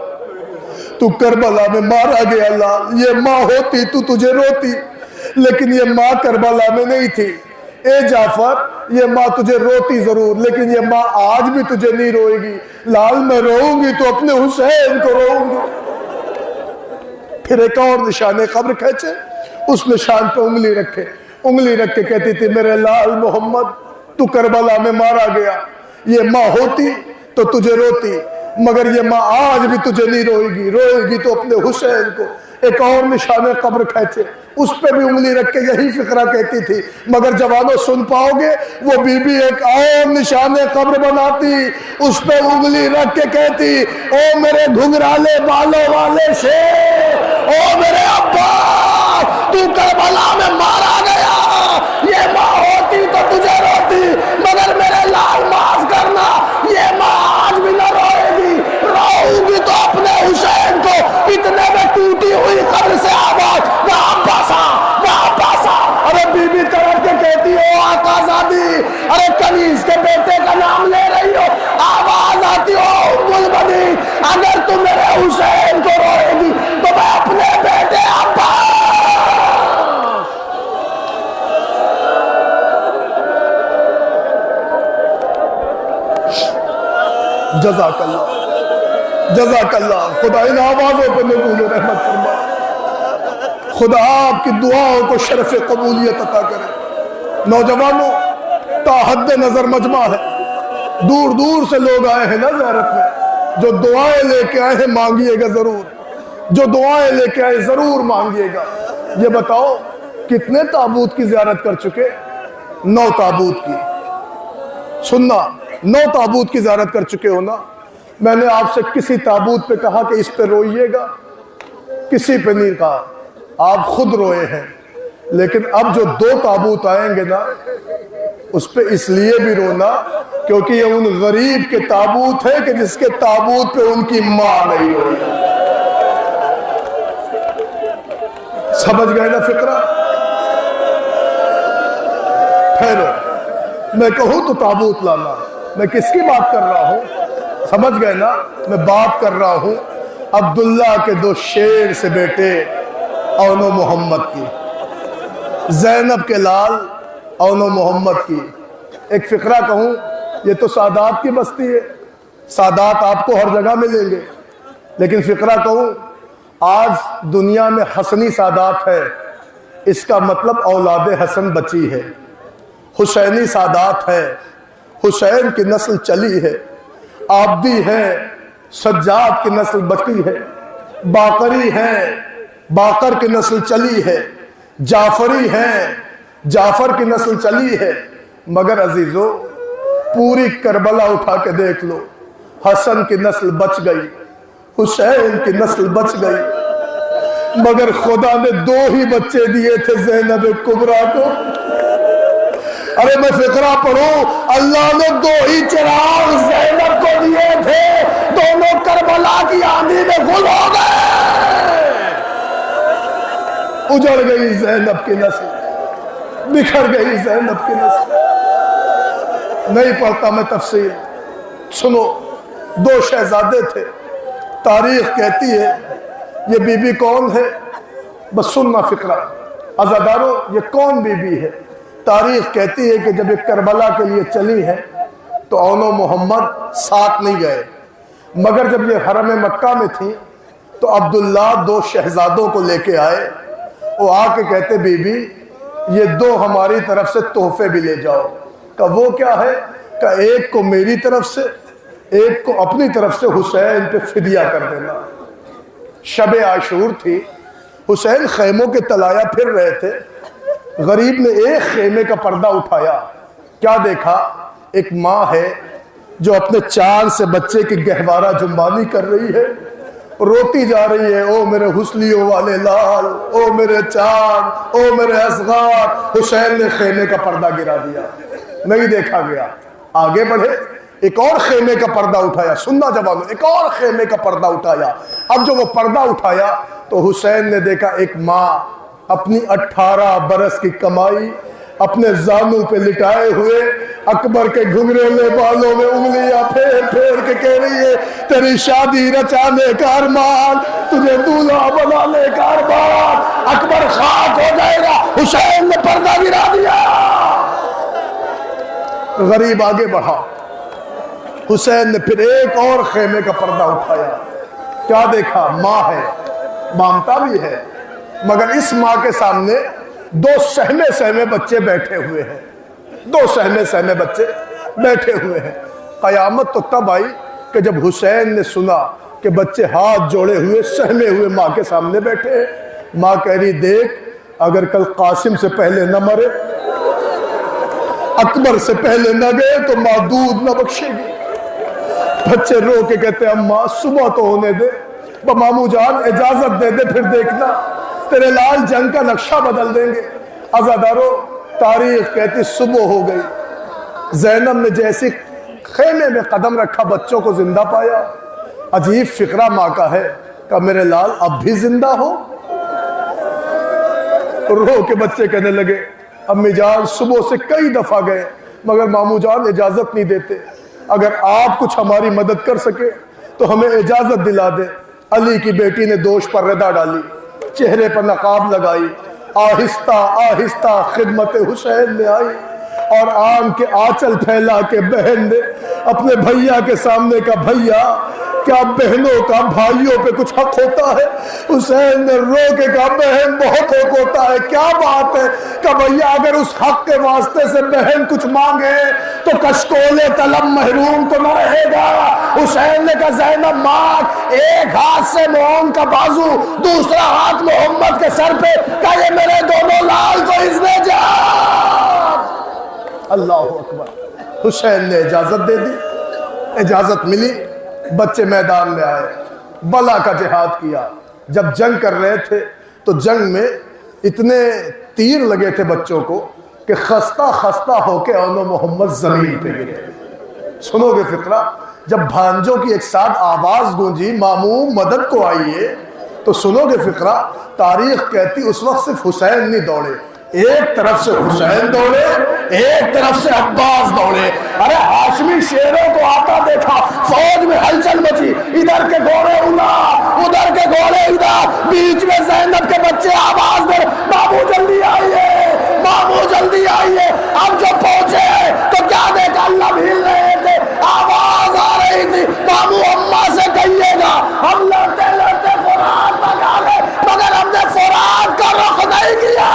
تو کربلا میں مارا گیا لال. یہ ماں ہوتی تو تجھے روتی، لیکن یہ ماں کربلا میں نہیں تھی. اے جعفر یہ ماں تجھے روتی ضرور، لیکن یہ ماں آج بھی تجھے نہیں روئے گی. لال میں روؤں گی تو اپنے حسین کو روؤں گی. پھر ایک اور نشان قبر کھینچے، اس نشان پہ انگلی رکھے، انگلی رکھ کے کہتی تھی میرے لال محمد تو کربلا میں مارا گیا. یہ ماں ہوتی تو تجھے روتی، مگر یہ ماں آج بھی تجھے نہیں روئے گی، روئے گی تو اپنے حسین کو. ایک اور نشان قبر کھینچے، اس پہ بھی انگلی رکھ کے یہی فقرہ کہتی تھی. مگر جوانوں سن پاؤ گے وہ بی بی ایک اور نشان قبر بناتی، اس پہ انگلی رکھ کے کہتی او میرے گھنگرالے بالوں والے شیر، او میرے ابا تو کربلا میں مارا گیا. یہ ماں ہوتی تو تجھے روتی، مگر میرے لال معاف کرنا یہ ماں آج بھی نہ روئے گی، روؤں گی تو اپنے حسین کو. اتنے میں ٹوٹی ہوئی قبر سے آواز واپس آ واپس آ. ارے بی بی طرف کے کہتی ہو آقا زادی، ارے کنیز کے بیٹے کا نام لے رہی ہو، آواز آتی ہو ام البنین اگر تم میرے حسین کو روئے گی تو میں اپنے بیٹے ابا. جزاک اللہ، جزاک اللہ. خدا ان آوازوں پہ نزول رحمت فرما، خدا آپ کی دعاؤں کو شرف قبولیت عطا کرے. نوجوانوں تا حد نظر مجمع ہے، دور دور سے لوگ آئے ہیں نا زیارت میں. جو دعائیں لے کے آئے ہیں مانگیے گا ضرور، جو دعائیں لے کے آئے ضرور مانگیے گا. یہ بتاؤ کتنے تابوت کی زیارت کر چکے؟ 9 تابوت کی. سننا، 9 تابوت کی زیارت کر چکے ہو نا. میں نے آپ سے کسی تابوت پہ کہا کہ اس پہ روئیے گا؟ کسی پہ نہیں کہا، آپ خود روئے ہیں. لیکن اب جو 2 تابوت آئیں گے نا اس پہ اس لیے بھی رونا کیونکہ یہ ان غریب کے تابوت ہے کہ جس کے تابوت پہ ان کی ماں نہیں روئی. سمجھ گئے نا فقرہ؟ ٹھہرو، میں کہوں تو تابوت لانا. میں کس کی بات کر رہا ہوں؟ سمجھ گئے نا؟ میں بات کر رہا ہوں عبداللہ کے 2 شیر سے بیٹے اون و محمد کی، زینب کے لال اون و محمد کی. ایک فقرہ کہوں، یہ تو سادات کی بستی ہے، سادات آپ کو ہر جگہ ملیں گے. لیکن فقرہ کہوں، آج دنیا میں حسنی سادات ہے، اس کا مطلب اولاد حسن بچی ہے. حسینی سادات ہے، حسین کی نسل چلی ہے. عابدی ہے، سجاد کی نسل بچی ہے. باقری ہے، باقر کی نسل چلی ہے. جعفری ہے، جعفر کی نسل چلی ہے. مگر عزیزو پوری کربلا اٹھا کے دیکھ لو، حسن کی نسل بچ گئی، حسین کی نسل بچ گئی. مگر خدا نے 2 ہی بچے دیے تھے زینب کبریٰ کو. ارے میں فقرہ پڑھوں، اللہ نے 2 ہی چراغ زینب کو دیے تھے، دونوں کربلا کی آندھی میں غل ہو گئے. اجڑ گئی زینب کی نسل، بکھر گئی زینب کی نسل. نہیں پڑھتا میں تفصیل، سنو. 2 شہزادے تھے. تاریخ کہتی ہے یہ بی بی کون ہے؟ بس سننا فقرہ عزادارو، یہ کون بی بی ہے؟ تاریخ کہتی ہے کہ جب ایک کربلا کے لیے چلی ہے تو اون و محمد ساتھ نہیں گئے. مگر جب یہ حرم مکہ میں تھی تو عبداللہ 2 شہزادوں کو لے کے آئے. وہ آ کے کہتے بی بی یہ 2 ہماری طرف سے تحفے بھی لے جاؤ. کہ وہ کیا ہے؟ کہ ایک کو میری طرف سے، ایک کو اپنی طرف سے حسین پہ فدیہ کر دینا. شب عاشور تھی، حسین خیموں کے تلایا پھر رہے تھے. غریب نے ایک خیمے کا پردہ اٹھایا، کیا دیکھا؟ ایک ماں ہے جو اپنے چاند سے بچے کی گہوارہ جنبانی کر رہی ہے، روتی جا رہی ہے. او میرے حسلیوں والے لال، او میرے چاند، او میرے اصغر. حسین نے خیمے کا پردہ گرا دیا، نہیں دیکھا گیا. آگے بڑھے، ایک اور خیمے کا پردہ اٹھایا. سننا جوانو، ایک اور خیمے کا پردہ اٹھایا. اب جو وہ پردہ اٹھایا تو حسین نے دیکھا ایک ماں اپنی 18 برس کی کمائی اپنے زانوں پہ لٹائے ہوئے اکبر کے گھنگریلے بالوں میں انگلیاں پھیر پھیر کے کہہ رہی ہے تیری شادی رچانے کا ارمان، تجھے دولہا بنانے کا ارمان. اکبر خاک ہو جائے گا. حسین نے پردہ گرا دیا. غریب آگے بڑھا. حسین نے پھر ایک اور خیمے کا پردہ اٹھایا. کیا دیکھا؟ ماں ہے، مامتا بھی ہے، مگر اس ماں کے سامنے 2 سہمے سہمے بچے بیٹھے ہوئے ہیں. 2 سہمے سہمے بچے بیٹھے ہوئے ہیں. قیامت تو تب آئی کہ جب حسین نے سنا کہ بچے ہاتھ جوڑے ہوئے سہمے ہوئے ماں کے سامنے بیٹھے ہیں. ماں کہہ رہی دیکھ، اگر کل قاسم سے پہلے نہ مرے، اکبر سے پہلے نہ گئے تو ماں دودھ نہ بخشے گی. بچے رو کے کہتے ہیں اماں صبح تو ہونے دے، مامو جان اجازت دے دے، پھر دیکھنا تیرے لال جنگ کا نقشہ بدل دیں گے. عزادارو، تاریخ کہتی صبح ہو گئی. زینب نے جیسی خیمے میں قدم رکھا بچوں کو زندہ پایا. عجیب فقرہ ماں کا ہے کہ میرے لال اب بھی زندہ ہو. رو کے بچے کہنے لگے امی جان صبح سے کئی دفعہ گئے مگر مامو جان اجازت نہیں دیتے، اگر آپ کچھ ہماری مدد کر سکے تو ہمیں اجازت دلا دے. علی کی بیٹی نے دوش پر ردا ڈالی، چہرے پر نقاب لگائی، آہستہ آہستہ خدمت حسین میں آئی اور آم کے آنچل پھیلا کے بہن نے اپنے بھیا کے سامنے کا بھیا کیا بہنوں کا بھائیوں پہ کچھ حق ہوتا ہے؟ حسین نے رو کے کہا بہن بہت حق ہوتا ہے. کیا بات ہے کہ بھیا اگر اس حق کے واسطے سے بہن کچھ مانگے تو کشکول طلب محروم تو نہ رہے گا. حسین نے کہا زینب مانگ. ایک ہاتھ سے معاون کا بازو، دوسرا ہاتھ محمد کے سر پہ، کہا یہ میرے دونوں لال کو اذن جا. اللہ اکبر. حسین نے اجازت دے دی، اجازت ملی. بچے میدان میں آئے، بلا کا جہاد کیا. جب جنگ کر رہے تھے تو جنگ میں اتنے تیر لگے تھے بچوں کو کہ خستہ خستہ ہو کے اونو محمد زمین پہ گرے. سنو گے فقرہ، جب بھانجوں کی ایک ساتھ آواز گونجی ماموں مدد کو آئیے، تو سنو گے فقرہ، تاریخ کہتی اس وقت صرف حسین نہیں دوڑے، ایک طرف سے حسین دوڑے، ایک طرف سے عباس دوڑے. ارے ہاشمی شیروں کو آتا دیکھا، فوج میں ہلچل مچی، ادھر کے گھوڑے ادھر، ادھر کے گھوڑے ادھر، بیچ میں زینب کے بچے آواز دے ماموں جلدی آئیے، ماموں جلدی آئیے. اب جو پہنچے تو کیا دیکھا؟ اللہ بھیل رہے تھے، آواز آ رہی تھی ماموں اماں سے کہیے گا ہم لڑتے لڑتے فرات تک آ گئے مگر ہم نے فرات کا رخ نہیں کیا.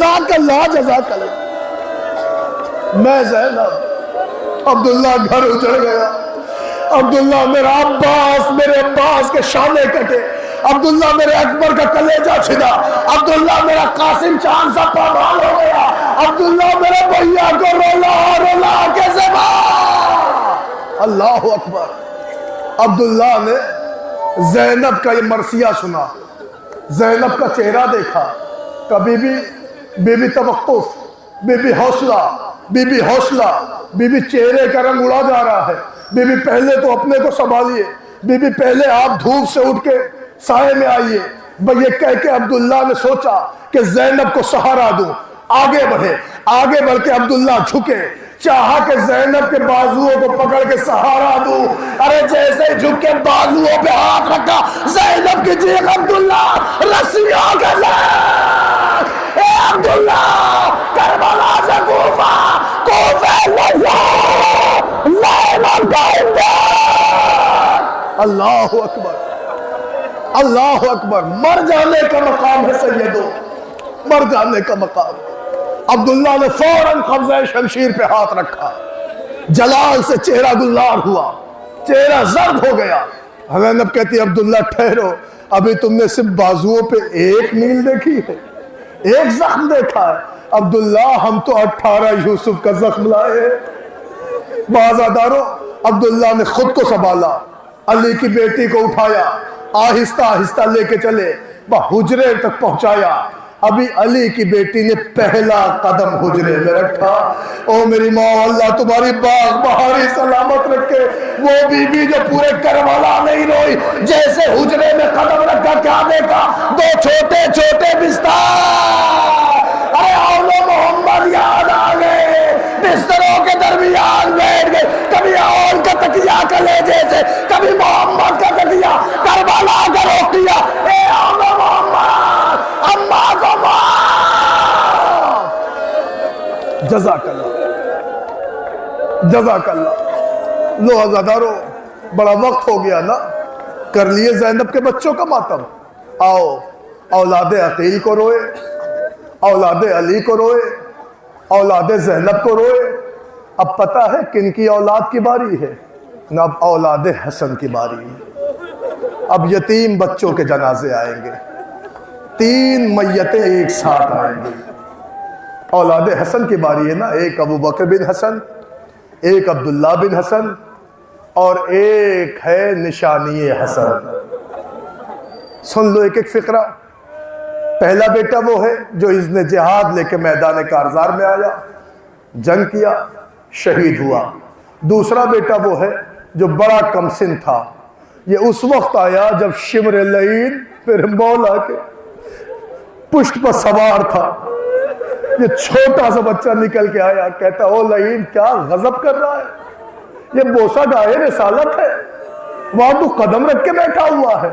جزاک اللہ جزاک اللہ۔ میں زینب، عبداللہ گھر اجڑ گیا، عبداللہ میرا عباس، میرے عباس کے شانے کٹے، عبداللہ میرے اکبر کا کلیجہ چھنا، عبداللہ میرا قاسم چاند سا پامال ہو گیا، عبداللہ میرے بھیا کو رولا رولا کے زبان۔ اللہ اکبر۔ عبداللہ نے زینب کا یہ مرثیہ سنا، زینب کا چہرہ دیکھا، کبھی بھی بی بی توقف، بی بی حوصلہ، بی بی حوصلہ، بی بی چہرے کا رنگ اڑا جا رہا ہے، بی بی پہلے تو اپنے کو سنبھالیے، بی بی پہلے آپ دھوپ سے اٹھ کے سائے میں آئیے۔ یہ کہہ کے عبداللہ نے سوچا کہ زینب کو سہارا دوں، آگے بڑھے، آگے بڑھ کے عبداللہ جھکے، چاہا کہ زینب کے بازوؤں کو پکڑ کے سہارا دوں، ارے جیسے جھک کے بازوؤں پہ ہاتھ رکھا، زینب کی چیخ عبداللہ رسیوں کے ساتھ، اے عبداللہ کربلا سے کوفہ، کوفہ زینب کا امداد۔ اللہ اکبر، اللہ اکبر۔ مر جانے کا مقام ہے سیدو، مر جانے کا مقام۔ عبداللہ نے فوراً قبضہ شمشیر پہ ہاتھ رکھا، جلال سے چہرہ گلار ہوا، چہرہ زرد ہو گیا۔ زینب کہتی عبداللہ ٹھہرو، ابھی تم نے صرف بازوؤں پہ ایک نیل دیکھی ہے، ایک زخم دیکھا ہے۔ عبداللہ ہم تو 18 یوسف کا زخم لائے۔ بازاداروں، عبداللہ نے خود کو سنبھالا، علی کی بیٹی کو اٹھایا، آہستہ آہستہ لے کے چلے، حجرے تک پہنچایا۔ ابھی علی کی بیٹی نے پہلا قدم حجرے میں رکھا۔ او میری ماں، اللہ تمہاری باغ بہاری سلامت رکھے۔ وہ بی بی جو پورے کربلا نہیں روئی، جیسے حجرے میں قدم رکھا کیا دیکھا؟ دو چھوٹے چھوٹے بستر، اے اولو محمد یاد آ گئے، بستروں کے درمیان بیٹھ گئے، کبھی اول کا تکیہ کلیجے سے، کبھی محمد کا تکیہ، کربلا کا روکیا، اے اولو محمد اماں کو معاف۔ جزاک اللہ، جزاک اللہ۔ لو عزادارو، بڑا وقت ہو گیا نا، کر لیے زینب کے بچوں کا ماتم۔ آؤ اولاد عقیل کو روئے، اولاد علی کو روئے، اولاد زینب کو روئے۔ اب پتہ ہے کن کی اولاد کی باری ہے؟ نہ اب اولاد حسن کی باری ہے۔ اب یتیم بچوں کے جنازے آئیں گے، 3 میتیں ایک ساتھ آئیں گی۔ اولاد حسن کی باری ہے نا، ایک ابو بکر بن حسن، ایک عبداللہ بن حسن، اور ایک ہے نشانی حسن۔ سن لو ایک ایک فقرہ۔ پہلا بیٹا وہ ہے جو اذن جہاد لے کے میدان کارزار میں آیا، جنگ کیا، شہید ہوا۔ دوسرا بیٹا وہ ہے جو بڑا کم سن تھا، یہ اس وقت آیا جب شمر لعین پھر مولا کے پشت پر سوار تھا۔ یہ چھوٹا سا بچہ نکل کے آیا، کہتا او لعین کیا غضب کر رہا ہے؟ یہ بوسہ گاہ رسالت ہے، وہاں تو قدم رکھ کے بیٹھا ہوا ہے۔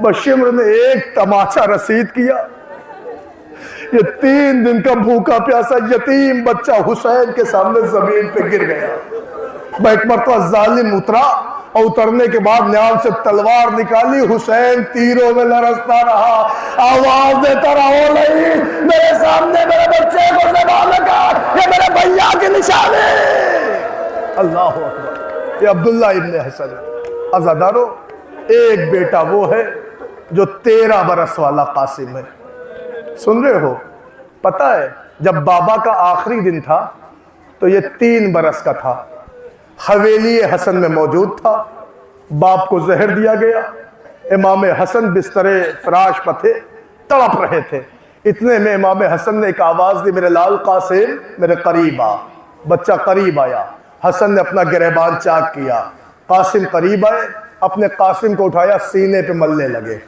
بس شمر نے ایک تماچا رسید کیا، یہ 3 دن کا بھوکا پیاسا یتیم بچہ حسین کے سامنے زمین پہ گر گیا۔ ایک مرتبہ ظالم اترا، اور اترنے کے بعد نیام سے تلوار نکالی، حسین تیروں میں لرزتا رہا، آواز دیتا رہا او لعین میرے سامنے میرے بچے کو ذبح نہ کر، یہ میرے بھیا کی نشانی۔ اللہ اکبر۔ یہ عبداللہ ابن حسن ہے۔ عزادارو، ایک بیٹا وہ ہے جو 13 برس والا قاسم ہے۔ سن رہے ہو؟ پتہ ہے جب بابا کا آخری دن تھا تو یہ 3 برس کا تھا، حویلی حسن میں موجود تھا، باپ کو زہر دیا گیا، امام حسن بستر فراش پر تھے، تڑپ رہے تھے۔ اتنے میں امام حسن نے ایک آواز دی، میرے لال قاسم میرے قریب آ۔ بچہ قریب آیا، حسن نے اپنا گریبان چاک کیا، قاسم قریب آئے، اپنے قاسم کو اٹھایا، سینے پہ ملنے لگے،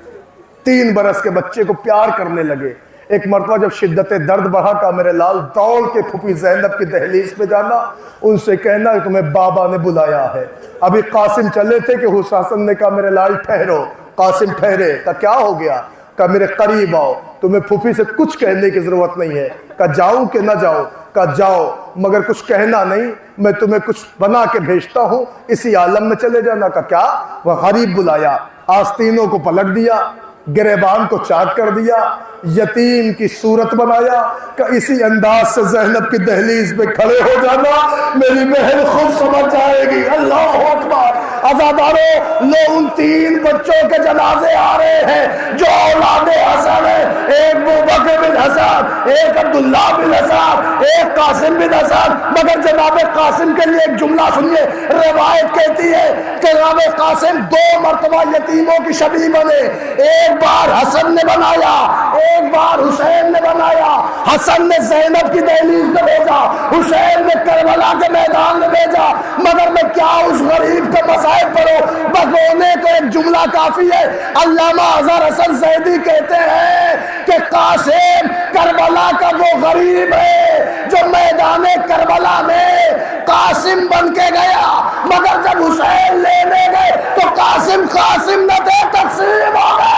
3 برس کے بچے کو پیار کرنے لگے۔ ایک مرتبہ جب شدت درد بڑھا، کہا میرے لال دوڑ کے پھوپھی زینب کی دہلیز پہ جانا، ان سے کہنا کہ تمہیں بابا نے بلایا ہے۔ ابھی قاسم چلے تھے کہ حسن نے کہا میرے لال ٹھہرو۔ قاسم ٹھہرے، کہا کیا ہو گیا؟ کہا میرے قریب آؤ، تمہیں پھوپھی سے کچھ کہنے کی ضرورت نہیں ہے۔ کہا جاؤں کہ نہ جاؤ؟ کہا جاؤ، مگر کچھ کہنا نہیں، میں تمہیں کچھ بنا کے بھیجتا ہوں، اسی عالم میں چلے جانا۔ کہا کیا؟ وہ غریب بلایا، آستینوں کو پلٹ دیا، گریبان کو چاک کر دیا، یتیم کی صورت بنایا کہ اسی انداز سے زینب کی دہلیز پہ کھڑے ہو جانا، میری بہن خود سمجھ جائے گی۔ اللہ اکبر۔ عزادارو، لو ان 3 بچوں کے جنازے آ رہے ہیں جو اولاد حسن ہے، ایک ابوبکر بن حسن، ایک عبداللہ بن حسن، ایک قاسم بن حسن۔ مگر جناب قاسم کے لیے ایک جملہ سنیے، روایت کہتی ہے کہ جناب قاسم 2 مرتبہ یتیموں کی شبیہ بنے، ایک بار حسن نے بنایا، ایک بار حسین نے بنایا۔ حسن نے زینب کی دہلیز میں بھیجا، حسین نے کربلا کے میدان میں بھیجا، مگر میں کیا اس غریب کے مسائل پڑھوں، بس رونے کو ایک جملہ کافی ہے۔ علامہ اظہر حسن زیدی کہتے ہیں کہ قاسم کربلا کا وہ غریب ہے جو میدان کربلا میں قاسم بن کے گیا، مگر جب حسین لینے گئے تو قاسم نہ تھے، تقسیم ہو گئے۔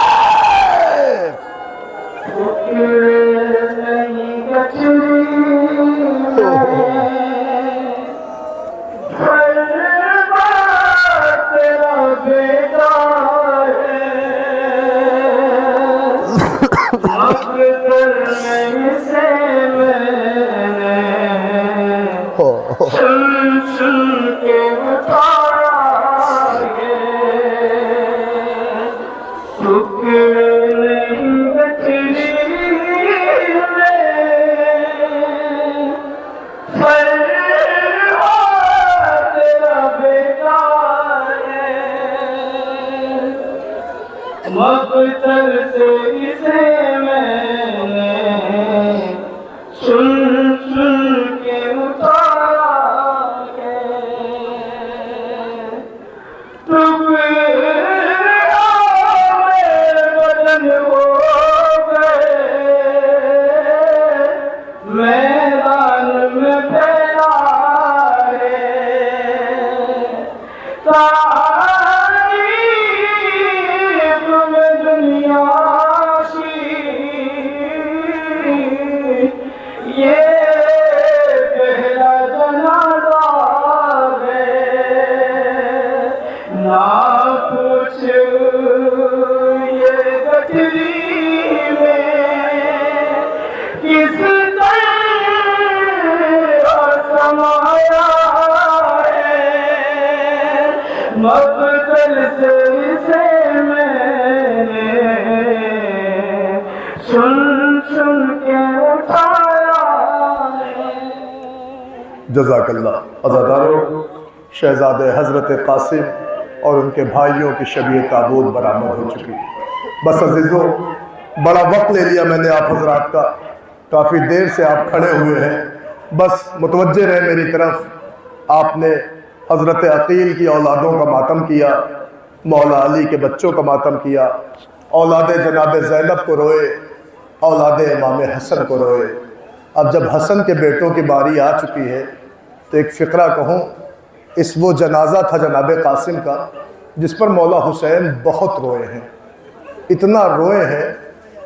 مقتل سے اسے میں نے سن کے اتارا ہے، ٹکڑا میرے بدن ہو گئے، میدان میں پھیلا مقتل سے اسے میں نے سن کے اٹھایا ہے۔ جزاک اللہ۔ عزادارو، شہزادے حضرت قاسم اور ان کے بھائیوں کی شبیہ تابوت برآمد ہو چکی۔ بس عزیزو، بڑا وقت لے لیا میں نے آپ حضرات کا، کافی دیر سے آپ کھڑے ہوئے ہیں، بس متوجہ رہے میری طرف۔ آپ نے حضرت عقیل کی اولادوں کا ماتم کیا، مولا علی کے بچوں کا ماتم کیا، اولاد جناب زینب کو روئے، اولاد امام حسن کو روئے۔ اب جب حسن کے بیٹوں کی باری آ چکی ہے تو ایک فقرہ کہوں، اس وہ جنازہ تھا جناب قاسم کا جس پر مولا حسین بہت روئے ہیں، اتنا روئے ہیں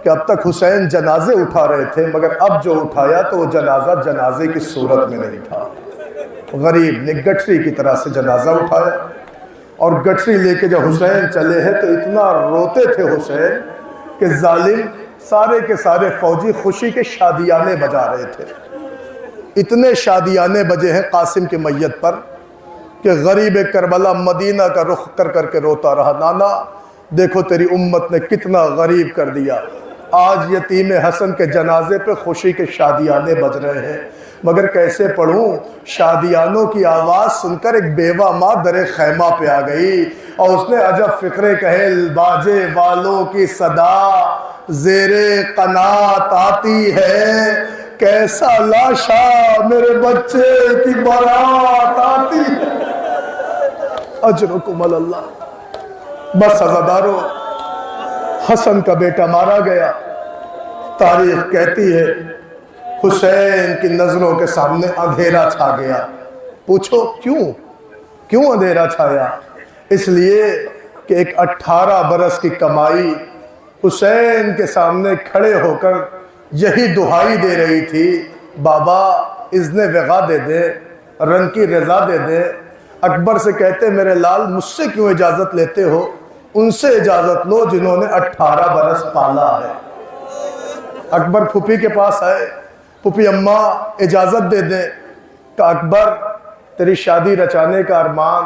کہ اب تک حسین جنازے اٹھا رہے تھے، مگر اب جو اٹھایا تو وہ جنازہ جنازے کی صورت میں نہیں تھا۔ غریب نے گٹھری کی طرح سے جنازہ اٹھایا، اور گٹھری لے کے جب حسین چلے ہیں تو اتنا روتے تھے حسین کہ ظالم سارے کے سارے فوجی خوشی کے شادیانے بجا رہے تھے۔ اتنے شادیانے بجے ہیں قاسم کی میت پر کہ غریب کربلا مدینہ کا رخ کر کر کے روتا رہا، نانا دیکھو تیری امت نے کتنا غریب کر دیا، آج یتیم حسن کے جنازے پہ خوشی کے شادیانے بج رہے ہیں، مگر کیسے پڑھوں؟ شادیانوں کی آواز سن کر ایک بیوہ ماں در خیمہ پہ آ گئی اور اس نے عجب فقرے کہے، باجے والوں کی صدا زیر قنات آتی ہے، کیسا لاشا میرے بچے کی بارات آتی ہے، اجرکم اللہ۔ بس عزادارو، حسن کا بیٹا مارا گیا، تاریخ کہتی ہے حسین کی نظروں کے سامنے اندھیرا چھا گیا۔ پوچھو کیوں اندھیرا چھایا؟ اس لیے کہ ایک 18 برس کی کمائی حسین کے سامنے کھڑے ہو کر یہی دہائی دے رہی تھی، بابا اذن وغا دے دے، رنگ کی رضا دے دے۔ اکبر سے کہتے میرے لال مجھ سے کیوں اجازت لیتے ہو؟ ان سے اجازت لو جنہوں نے 18 برس پالا ہے۔ اکبر پھوپھی کے پاس آئے، پھوپھی اماں اجازت دے دیں کہ اکبر تیری شادی رچانے کا ارمان،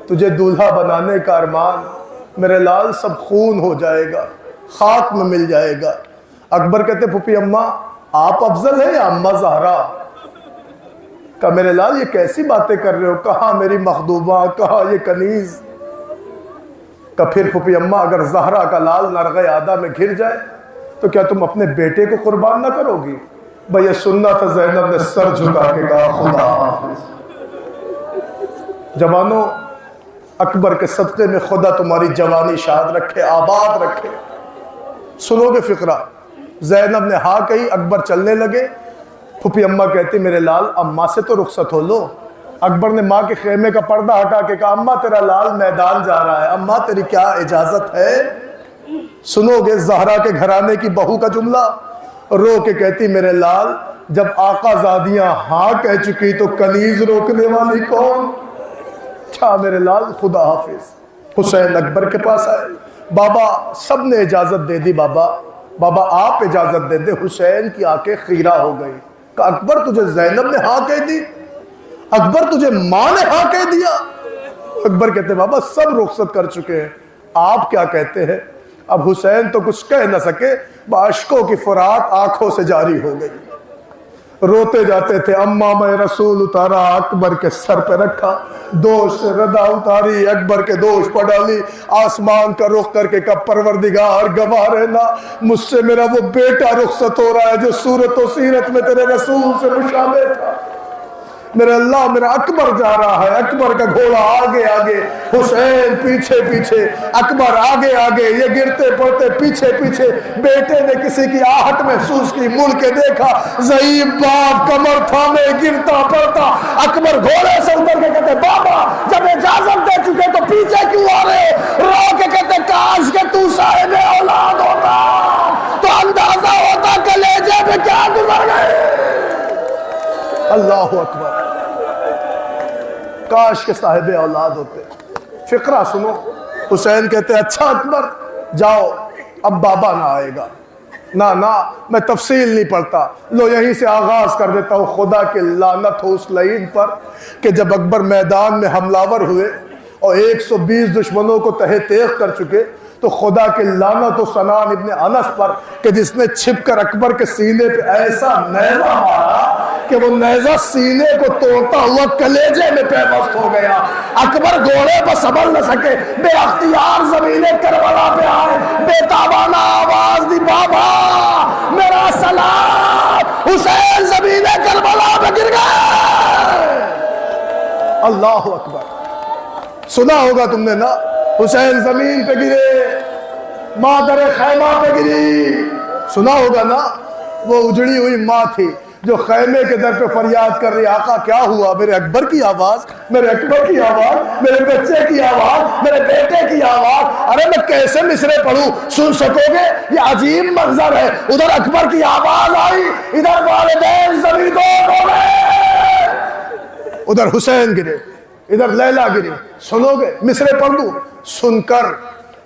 تجھے دولہا بنانے کا ارمان، میرے لال سب خون ہو جائے گا، خاک میں مل جائے گا۔ اکبر کہتے پھوپھی اماں آپ افضل ہیں یا اماں زہرا؟ کہا میرے لال یہ کیسی باتیں کر رہے ہو، کہاں میری مخدوبہ، کہاں یہ کنیز؟ کہ پھر پھوپھی اماں اگر زہرا کا لال نرغہ عادہ میں گر جائے تو کیا تم اپنے بیٹے کو قربان نہ کرو گی؟ بھئی یہ سننا تھا۔ زینب نے سر جھکا کے کہا خدا حافظ۔ جوانوں اکبر کے صدقے میں خدا تمہاری جوانی شاد رکھے، آباد رکھے۔ سنو گے فقرہ؟ زینب نے ہاں کہی، اکبر چلنے لگے۔ پھوپھی اماں کہتی میرے لال اماں سے تو رخصت ہو لو۔ اکبر نے ماں کے خیمے کا پردہ ہٹا کے کہا اماں تیرا لال میدان جا رہا ہے، اماں تیری کیا اجازت ہے؟ سنو گے زہرا کے گھرانے کی بہو کا جملہ؟ رو کے کہتی میرے لال جب آقا زادیاں ہاں کہہ چکی تو کنیز روکنے والی کون؟ اچھا میرے لال خدا حافظ۔ حسین اکبر کے پاس آئے، بابا سب نے اجازت دے دی، بابا آپ اجازت دے دے۔ حسین کی آنکھیں خیرہ ہو گئی کہ اکبر تجھے زینب نے ہاں کہہ دی؟ اکبر تجھے ماں نے ہاں کہہ دیا؟ اکبر کہتے بابا سب رخصت کر چکے ہیں، آپ کیا کہتے ہیں؟ اب حسین تو کچھ کہہ نہ سکے، اشکوں کی فرات آنکھوں سے جاری ہو گئی۔ روتے جاتے تھے، اماں میں رسول اتارا اکبر کے سر پہ رکھا، دوش سے ردا اتاری اکبر کے دوش پر ڈالی، آسمان کا رخ کر کے کہا پروردگار گواہ رہنا مجھ سے میرا وہ بیٹا رخصت ہو رہا ہے جو صورت و سیرت میں تیرے رسول سے مشابہ تھا۔ میرے اللہ میرا اکبر جا رہا ہے، اکبر کا گھوڑا آگے آگے، حسین پیچھے پیچھے، اکبر آگے آگے، یہ گرتے پڑتے پیچھے پیچھے۔ بیٹے نے کسی کی آہٹ محسوس کی، مڑ کے دیکھا ضعیف باپ کمر تھامے گرتا پڑتا۔ اکبر گھوڑے سے اتر کے کہتے بابا جب اجازت دے چکے تو پیچھے کیوں آ رہے؟ رو کے کہتے کاش کہ تو صاحب اولاد ہوتا تو اندازہ ہوتا کلیجے میں کیا گزر گئے۔ اللہ اکبر، کاش کے صاحب اولاد ہوتے۔ فقرہ سنو، حسین کہتے اچھا اکبر جاؤ اب بابا نہ آئے گا، نہ میں تفصیل نہیں پڑھتا، لو یہیں سے آغاز کر دیتا ہوں۔ خدا کے لعنت ہو اس لعین پر کہ جب اکبر میدان میں حملہ ور ہوئے اور 120 دشمنوں کو تہہ تیغ کر چکے تو خدا کے لعنت و سنان ابن انس پر کہ جس نے چھپ کر اکبر کے سینے پہ ایسا نیزہ مارا کہ وہ نیزہ سینے کو توڑتا ہوا کلیجے میں پیوست ہو گیا۔ اکبر گھوڑے پر سنبھل نہ سکے، بے اختیار زمین کربلا پہ آئے، بے تابانہ آواز دی بابا میرا سلام، حسین زمین کربلا پہ گر گئے۔ اللہ اکبر، سنا ہوگا تم نے نا، حسین زمین پہ گرے، ماں در خیمہ پہ گری، سنا ہوگا نا۔ وہ اجڑی ہوئی ماں تھی جو خیمے کے در پہ فریاد کر رہی آقا کیا ہوا؟ میرے اکبر کی آواز، میرے اکبر کی آواز، میرے بچے کی آواز، میرے بیٹے کی آواز، ارے میں کیسے مصرے پڑھوں؟ سن سکو گے؟ یہ عجیب منظر ہے، ادھر اکبر کی آواز آئی، ادھر والدین زمیندار ہو گئے، ادھر حسین گرے، ادھر لیلا گری۔ سنو گے؟ مصرے پڑھ دوں؟ سن کر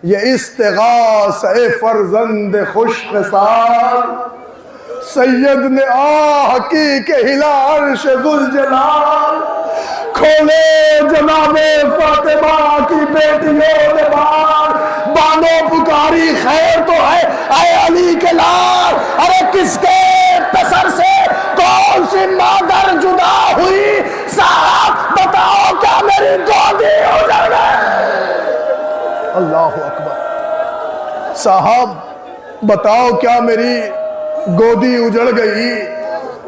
یہ استغاثہ فرزند خوش خصال، سید نے آہ کی کہ ہلا عرش ذوالجلال، کھولے جناب فاطمہ کی بیٹیوں نے بار، بانو پکاری خیر تو ہے اے علی کے لال، ارے کس کے پسر سے کون سی مادر جدا ہوئی، صاحب بتاؤ کیا میری گودی اجڑ گئی؟ اللہ اکبر، صاحب بتاؤ کیا میری گودی اجڑ گئی؟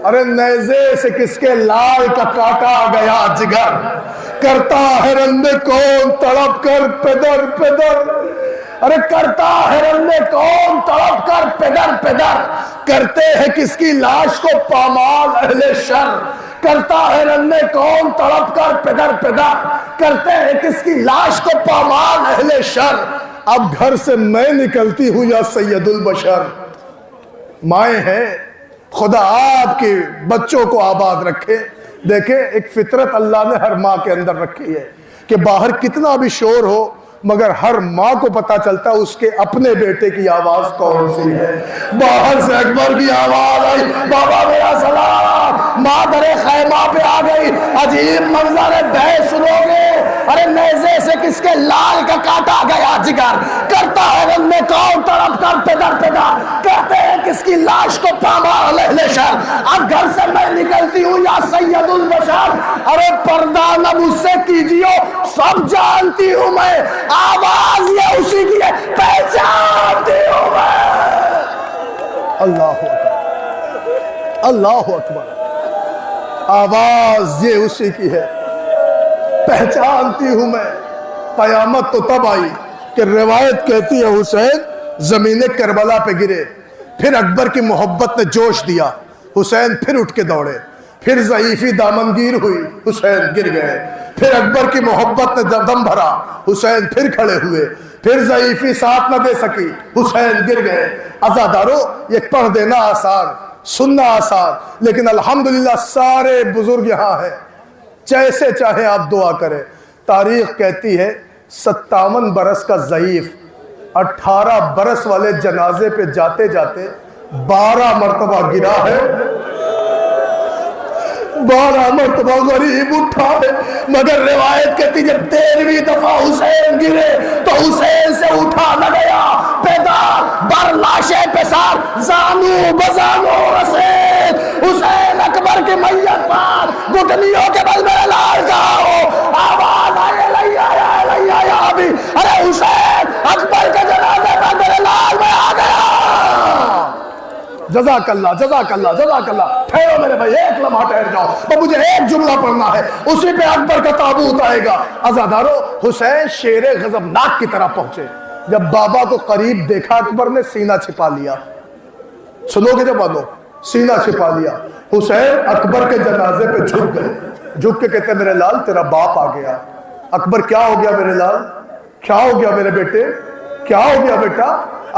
ارے نیزے سے کس کے لال کا کاٹا گیا جگر، کرتا ہے رند کون تڑپ کر پدر پدر، ارے کرتا ہے رند کون تڑپ کر پدر پدر، کرتے ہیں کس کی لاش کو پامال اہل شر، کرتا ہے رند کون تڑپ کر پدر پدر، کرتے ہیں کس کی لاش کو پامال اہل شر، اب گھر سے میں نکلتی ہوں یا سید البشر۔ مائیں ہیں، خدا آپ کے بچوں کو آباد رکھے۔ دیکھیں ایک فطرت اللہ نے ہر ماں کے اندر رکھی ہے کہ باہر کتنا بھی شور ہو مگر ہر ماں کو پتا چلتا اس کے اپنے بیٹے کی آواز کون سی ہے۔ باہر سے اکبر کی آواز آئی، بابا میرا سلام، ماں در خیمہ پہ آ گئی۔ عجیب منظر ہے، بھے سنو گے، ارے نیزے سے کس کے لال کا کاٹا گیا جگر، کرتا ہے رن میں کون تڑپ کر پیدر پیدر، کہتے ہیں کس کی لاش کو پامال اہل شہر، اب گھر سے میں نکلتی ہوں یا سید البشر، ارے پردہ نہ مجھ سے کیجیو، سب جانتی ہوں میں، آواز یہ اسی کی ہے، پہچانتی ہوں میں۔ اللہ اکبر، اللہ اکبر، آواز یہ اسی کی ہے، پہچانتی ہوں میں۔ قیامت تو تب آئی کہ روایت کہتی ہے حسین زمین کربلا پہ گرے، پھر اکبر کی محبت نے جوش دیا، حسین پھر اٹھ کے دوڑے، پھر ضعیفی دامنگیر ہوئی، حسین گر گئے، پھر اکبر کی محبت نے دم بھرا، حسین پھر کھڑے ہوئے، پھر ضعیفی ساتھ نہ دے سکی، حسین گر گئے۔ عزادارو یہ پڑھ دینا آسان، سننا آسان، لیکن الحمدللہ سارے بزرگ یہاں ہیں، جیسے چاہے آپ دعا کریں۔ تاریخ کہتی ہے 57 برس کا ضعیف 18 برس والے جنازے پہ جاتے جاتے 12 مرتبہ گرا ہے، 12 مرتبہ غریب اٹھا ہے، مگر روایت کہتی جب 13ویں دفعہ حسین گرے تو حسین سے اٹھا نہ گیا، پیدار بر لاشے پہ سار زانو بزانو رسید، حسین اکبر کی میت پر گھٹنیوں کے بل میں لال جاؤ، آواز آئے لیا یا ابھی، ارے حسین اکبر کے جنازے پر میرے لال میں آ گیا۔ جزاک اللہ، جزاک اللہ، جزاک اللہ۔ ٹھہرو میرے بھائی، ایک لمحہ ٹھہر جاؤ، تو مجھے ایک جملہ پڑھنا ہے، اسی پہ اکبر کا تابوت آئے گا۔ عزادارو حسین شیر غضبناک کی طرح پہنچے، جب بابا کو قریب دیکھا اکبر نے سینہ چھپا لیا، سنو گے جب بانو، سینہ چھپا لیا، حسین اکبر کے جنازے پہ جھک گئے، جھک کے کہتے میرے لال تیرا باپ آ گیا۔ اکبر کیا ہو گیا میرے لال، کیا ہو گیا میرے بیٹے، کیا ہو گیا بیٹا؟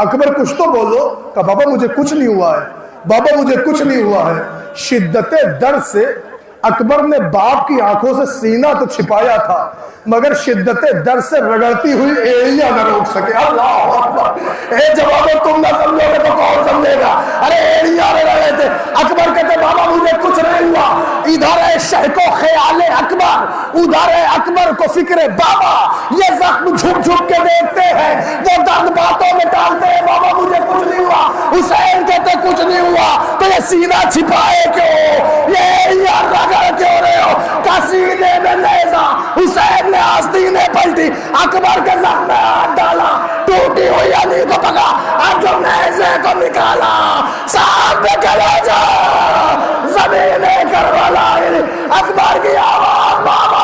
اکبر کچھ تو بولو، کہ بابا مجھے کچھ نہیں ہوا ہے، بابا مجھے کچھ نہیں ہوا ہے۔ شدت درد سے اکبر نے باپ کی آنکھوں سے سینہ تو چھپایا تھا، مگر شدت درد سے رگڑتی ہوئی ایڑیاں نہ روک سکے۔ اللہ اکبر، اے جوابو تم نہ سمجھو گے تو کون سمجھے گا؟ ارے ایڑیاں رگڑ رہے تھے۔ اکبر کہتے بابا مجھے کچھ نہیں ہوا، ادھر ہے شہ کو خیال اکبر، ادھر ہے اکبر کو فکر بابا، یہ زخم جھک جھک کے دیکھتے ہیں، وہ درد باتوں میں ڈالتے ہیں، بابا مجھے کچھ نہیں ہوا۔ حسین کہتے کچھ نہیں ہوا تو یہ سینہ چھپائے کیوں، یہ ایڑیاں رگڑ کیوں رہے ہو؟ کا سینے میں نیزہ، حسین نے آستینیں پلٹی، اکبر کے زخم میں ہاتھ ڈالا، ٹوٹی ہوئی علی کو پکا، اب جو نیزے کو نکالا ساتھ میں چلے جا، زمین کربلا اکبر کی آواز بابا۔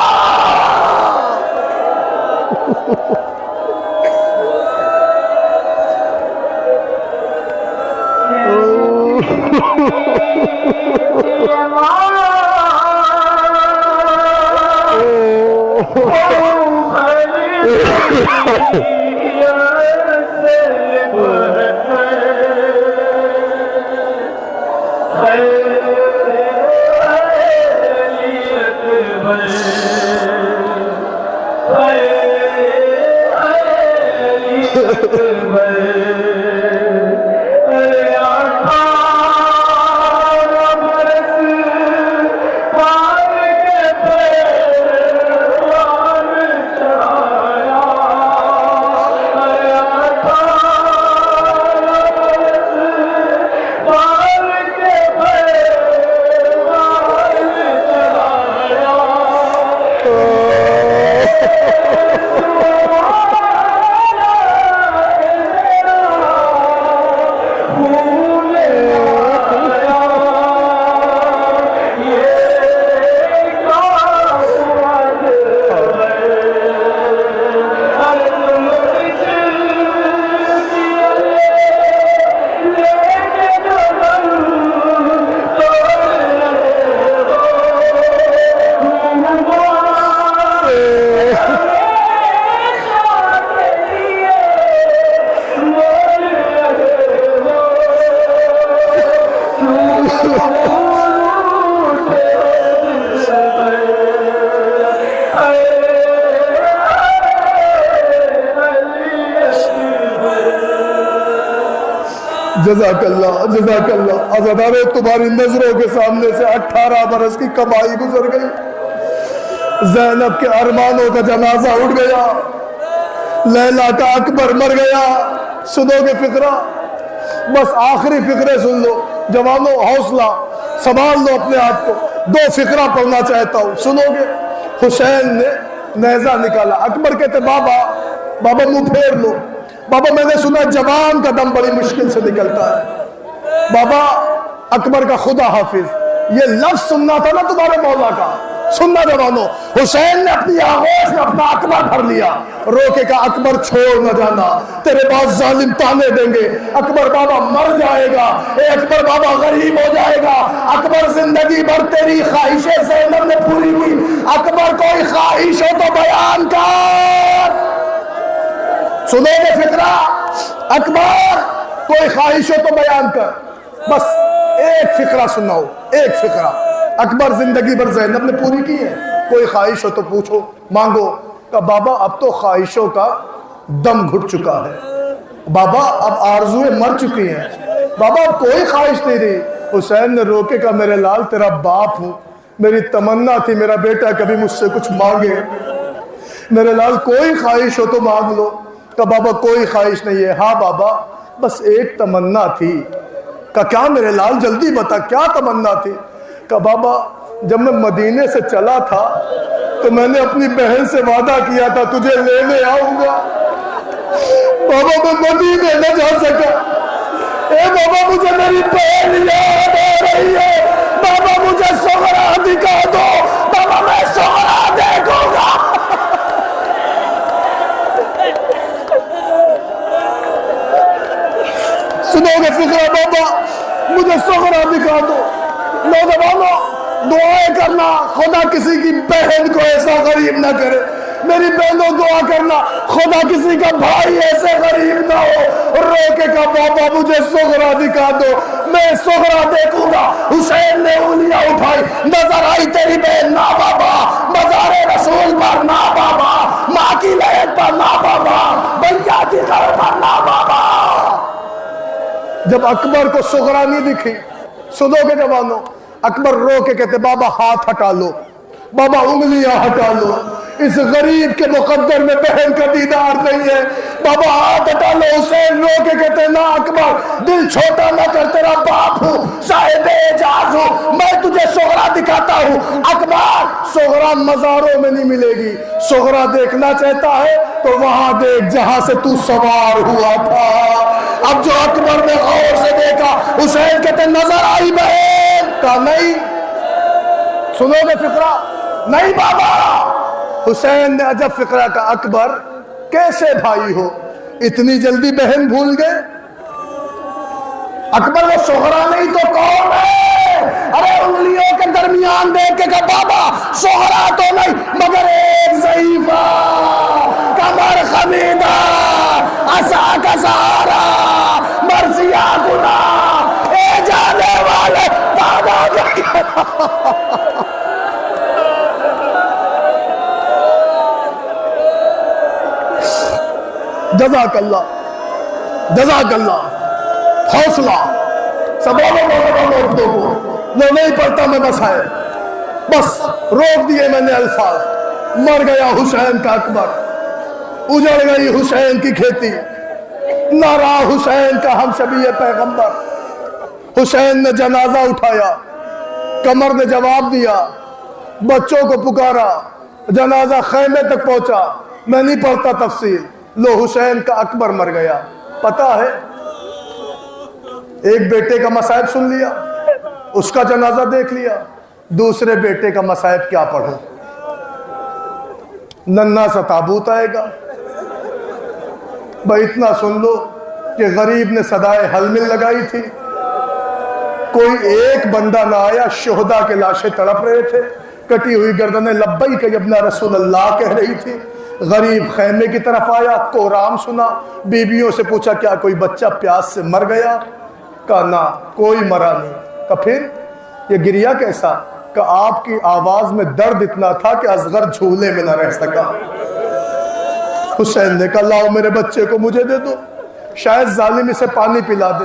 جزاک اللہ جزاک اللہ. عزادارے تمہاری نظروں کے سامنے سے 18 برس کی کمائی گزر گئی. زینب کے ارمانوں کا جنازہ اٹھ گیا. لیلا کا اکبر مر گیا. سنو گے فقرہ؟ بس آخری فقرے سن لو جوانوں. حوصلہ سنبھال لو اپنے آپ کو. 2 فقرہ پڑھنا چاہتا ہوں, سنو گے؟ حسین نے نیزہ نکالا. اکبر کہتے بابا منہ پھیر لو. بابا میں نے سنا جوان کا دم بڑی مشکل سے نکلتا ہے. بابا اکبر کا خدا حافظ یہ لفظ سننا تھا نا تمہارے مولا کا. سننا جوانوں, حسین نے اپنی آغوش میں اپنا اکبر بھر لیا. رو کے کہا اکبر چھوڑ نہ جانا, تیرے بعد ظالم تانے دیں گے. اکبر بابا مر جائے گا, اے اکبر بابا غریب ہو جائے گا. اکبر زندگی بھر تیری خواہشیں زینب نے پوری کی. اکبر کوئی خواہش ہو تو بیان کر. سنو گے فقرہ؟ اکبر کوئی خواہش ہو تو بیان کر. بس ایک فقرہ سناؤ, ایک فقرہ. اکبر زندگی بھر زینب نے پوری کی ہے, کوئی خواہش ہو تو پوچھو مانگو. کہ بابا اب تو خواہشوں کا دم گھٹ چکا ہے. بابا اب آرزویں مر چکی ہیں. بابا اب کوئی خواہش نہیں رہی. حسین نے رو کے کہا میرے لال تیرا باپ ہوں, میری تمنا تھی میرا بیٹا کبھی مجھ سے کچھ مانگے. میرے لال کوئی خواہش ہو تو مانگ لو. کہ بابا کوئی خواہش نہیں ہے. ہاں بابا بس ایک تمنا تھی. کہ کیا میرے لال جلدی بتا کیا تمنا تھی؟ کہ بابا جب میں مدینے سے چلا تھا تو میں نے اپنی بہن سے وعدہ کیا تھا تجھے لینے آؤں گا. بابا میں مدینے نہ جا سکا. اے بابا مجھے میری بہن یاد آ رہی ہے. بابا مجھے سغرا دکھا دو. بابا میں سغرا دیکھوں گا. سنو گے فقرہ؟ بابا مجھے سغرا دکھا دو. نوجوانوں دعائیں کرنا خدا کسی کی بہن کو ایسا غریب نہ کرے. میری بہنوں دعا کرنا خدا کسی کا بھائی ایسے غریب نہ ہو. رو کے کہا بابا مجھے سغرا دکھا دو, میں سغرا دیکھوں گا. حسین نے انگلیاں اٹھائی. نظر آئی تیری بہن؟ نہ بابا. مزار رسول پر؟ نہ بابا. ماں کی لہد پر؟ نہ بابا. بھیا کی گھر پر؟ نہ بابا. جب اکبر کو سغرا نہیں دکھی, سنو گے جوانوں, اکبر رو کے کہتے بابا ہاتھ ہٹا لو. بابا انگلیاں ہٹا لو. اس غریب کے مقدر میں بہن کا دیدار نہیں ہے. بابا ہاتھ ہٹا لو. حسین رو کے کہتے نہ اکبر دل چھوٹا نہ کر, تیرا باپ ہوں, صاحب اعجاز ہوں, میں تجھے سغرا دکھاتا ہوں. اکبر سغرا مزاروں میں نہیں ملے گی. سغرا دیکھنا چاہتا ہے تو وہاں دیکھ جہاں سے تو سوار ہوا تھا. اب جو اکبر نے غور سے دیکھا, حسین کہتے نظر آئی بہن؟ کہا نہیں. سنو گے فقرہ؟ نہیں بابا. حسین نے عجب فقرہ کا اکبر کیسے بھائی ہو, اتنی جلدی بہن بھول گئے؟ اکبر وہ سغرا نہیں تو کون ہے؟ ارے انگلیوں کے درمیان دیکھ کے کہا بابا سغرا تو نہیں مگر ایک ضعیفہ, کمر خمیدہ, عصا کا سہارا, مرثیہ گناہ, اے جانے والے بابا. جزاک اللہ جزاک اللہ. حوصلہ سنبھالو نوجوانوں کو. وہ نہیں پڑھتا میں بس ہے, بس روک دیے میں نے الفاظ. مر گیا حسین کا اکبر, اجڑ گئی حسین کی کھیتی, نہ رہا حسین کا ہم شبیہ پیغمبر. حسین نے جنازہ اٹھایا, قمر نے جواب دیا, بچوں کو پکارا, جنازہ خیمے تک پہنچا. میں نہیں پڑھتا تفصیل. لو حسین کا اکبر مر گیا. پتا ہے ایک بیٹے کا مصائب سن لیا, اس کا جنازہ دیکھ لیا, دوسرے بیٹے کا مصائب کیا پڑھو؟ ننھا سا تابوت آئے گا. بھائی اتنا سن لو کہ غریب نے صدائے حلمل لگائی تھی, کوئی ایک بندہ نہ آیا. شہداء کے لاشیں تڑپ رہے تھے, کٹی ہوئی گردنیں لبیک یا رسول اللہ کہہ رہی تھی. غریب خیمے کی طرف آیا, قرآن سنا, بیویوں سے پوچھا کیا کوئی بچہ پیاس سے مر گیا؟ کہا نہ کوئی مرا نہیں. کہا پھر یہ گریا کیسا؟ کہ آپ کی آواز میں درد اتنا تھا کہ اصغر جھولے میں نہ رہ سکا. حسین نے کہا لاؤ میرے بچے کو مجھے دے دو, شاید ظالم اسے پانی پلا دے.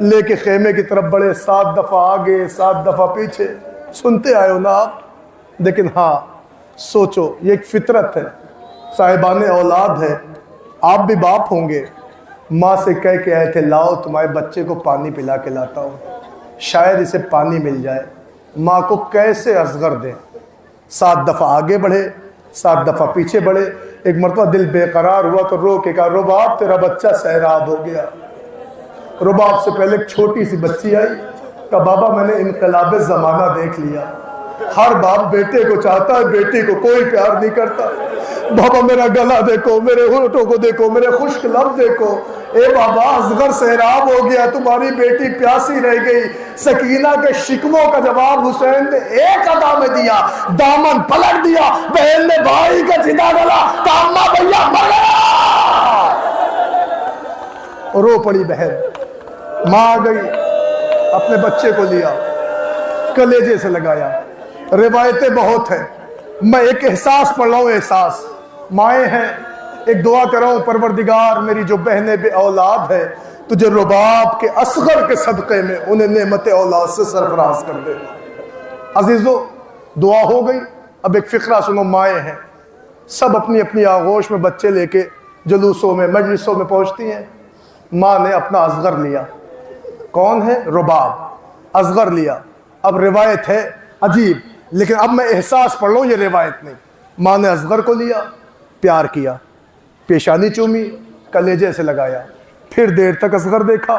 لے کے خیمے کی طرف بڑھے، 7 دفعہ آگے 7 دفعہ پیچھے، سنتے آئے ہو نا آپ۔ لیکن ہاں سوچو، یہ ایک فطرت ہے، صاحبان اولاد ہے، آپ بھی باپ ہوں گے، ماں سے کہہ کے آئے تھے لاؤ تمہارے بچے کو پانی پلا کے لاتا ہوں، شاید اسے پانی مل جائے، ماں کو کیسے اصغر دیں؟ 7 دفعہ آگے بڑھے، 7 دفعہ پیچھے بڑھے، ایک مرتبہ دل بے قرار ہوا تو رو کے کہا رباب تیرا بچہ سیراب ہو گیا۔ رباب سے پہلے ایک چھوٹی سی بچی آئی، کہا بابا میں نے انقلاب زمانہ دیکھ لیا، ہر باپ بیٹے کو چاہتا ہے، بیٹی کو کوئی پیار نہیں کرتا، بابا میرا گلا دیکھو، میرے ہونٹوں کو دیکھو، میرے خشک لب دیکھو، اے بابا اصغر سیراب ہو گیا، تمہاری بیٹی پیاسی رہ گئی۔ سکینہ کے شکووں کا جواب حسین نے ایک ادا میں دیا، دامن پلٹ دیا، بہن نے بھائی کا سیدھا گلا، کاما بھیا مر گیا۔ رو پڑی بہن، ماں آ گئی، اپنے بچے کو لیا، کلیجے سے لگایا۔ روایتیں بہت ہیں، میں ایک احساس پڑھ رہا ہوں، احساس مائیں ہیں، ایک دعا کر رہا ہوں پروردگار میری جو بہنیں بے اولاد ہے تجھے رباب کے اصغر کے صدقے میں انہیں نعمت اولاد سے سرفراز کر دے۔ عزیزو دعا ہو گئی، اب ایک فقرہ سنو۔ مائیں ہیں، سب اپنی اپنی آغوش میں بچے لے کے جلوسوں میں مجلسوں میں پہنچتی ہیں۔ ماں نے اپنا اصغر لیا، کون ہے؟ رباب، اصغر لیا۔ اب روایت ہے عجیب، لیکن اب میں احساس پڑھ لوں، یہ روایت نہیں۔ ماں نے اصغر کو لیا، پیار کیا، پیشانی چومی، کلیجے سے لگایا، پھر دیر تک اصغر دیکھا،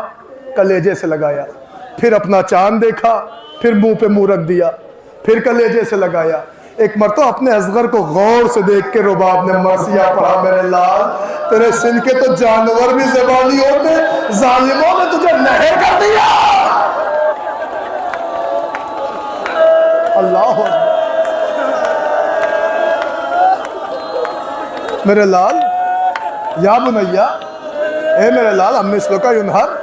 کلیجے سے لگایا، پھر اپنا چاند دیکھا، پھر منہ پہ منہ رکھ دیا، پھر کلیجے سے لگایا۔ ایک مرتبہ اپنے اصغر کو غور سے دیکھ کے رباب نے مرثیہ پڑھا، میرے لال تیرے سن کے تو جانور بھی زبانی ہوتے، ظالموں نے تجھے نہر کر دیا۔ اللہ میرے لال، یا بنیا، اے میرے لال امثلک ینہر،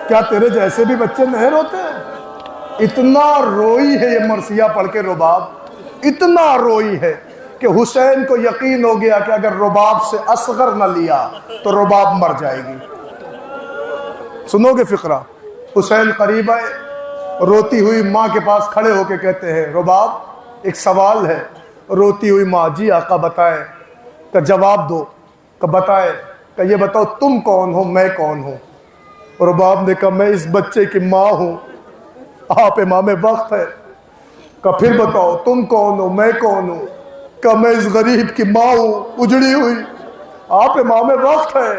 کیا تیرے جیسے بھی بچے نہر ہوتے ہیں؟ اتنا روئی ہے یہ مرثیہ پڑھ کے رباب، اتنا روئی ہے کہ حسین کو یقین ہو گیا کہ اگر رباب سے اصغر نہ لیا تو رباب مر جائے گی۔ سنو گے فقرہ؟ حسین قریب آئے، روتی ہوئی ماں کے پاس کھڑے ہو کے کہتے ہیں رباب ایک سوال ہے۔ روتی ہوئی ماں، جی آقا بتائیں۔ کہ جواب دو، کہ بتائیں، کہ یہ بتاؤ تم کون ہو، میں کون ہوں؟ رباب نے کہا میں اس بچے کی ماں ہوں، آپ امام وقت ہے۔ کہ پھر بتاؤ تم کون ہو، میں کون ہوں؟ کہ میں اس غریب کی ماں ہوں اجڑی ہوئی، آپ امام وقت ہے۔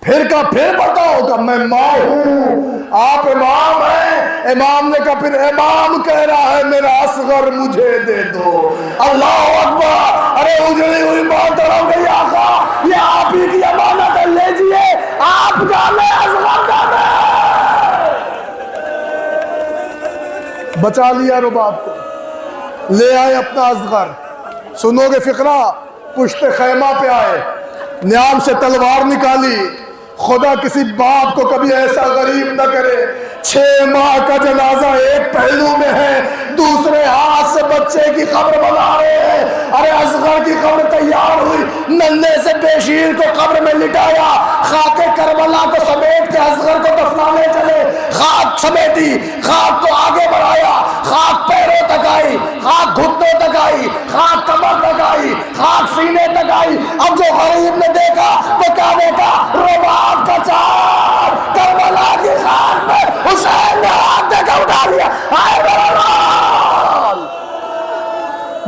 پھر کہا پھر بتاؤ، کہ میں ماں ہوں، آپ امام ہیں۔ امام نے کہا پھر امام کہہ رہا ہے میرا اصغر مجھے دے دو۔ اللہ اکبر! ارے اجڑی ہوئی ماں تڑپ گئی، آقا یہ آپ ہی کی امانت ہے، لیجئے آپ جانے، اصغر جانے۔ بچا لیا رباب کو، لے آئے اپنا اصغر۔ سنو گے فقرہ؟ پشت خیمہ پہ آئے، نیام سے تلوار نکالی، خدا کسی باپ کو کبھی ایسا غریب نہ کرے، 6 ماہ کا جنازہ ایک پہلو میں ہے، دوسرے ہاتھ سے بچے کی قبر بنا رہے ہیں۔ ارے اصغر کی قبر تیار ہوئی، ننھے سے بے شیر کو قبر میں لٹایا، خاک کربلا کو سمیٹ کے اصغر کو دفنانے چلے، خاک سمیٹی، خاک کو آگے بڑھایا، خاک پیروں تک آئی، خاک گھٹنوں تک آئی، خاک کمر تک آئی، خاک سینے تک آئی۔ اب جو غریب نے دیکھا وہ کیا دیکھا؟ رباب کا چاند کربلا کی خاک میں حسین نے ہاتھ دے کے اٹھا لیا۔ ہائے میرا لال!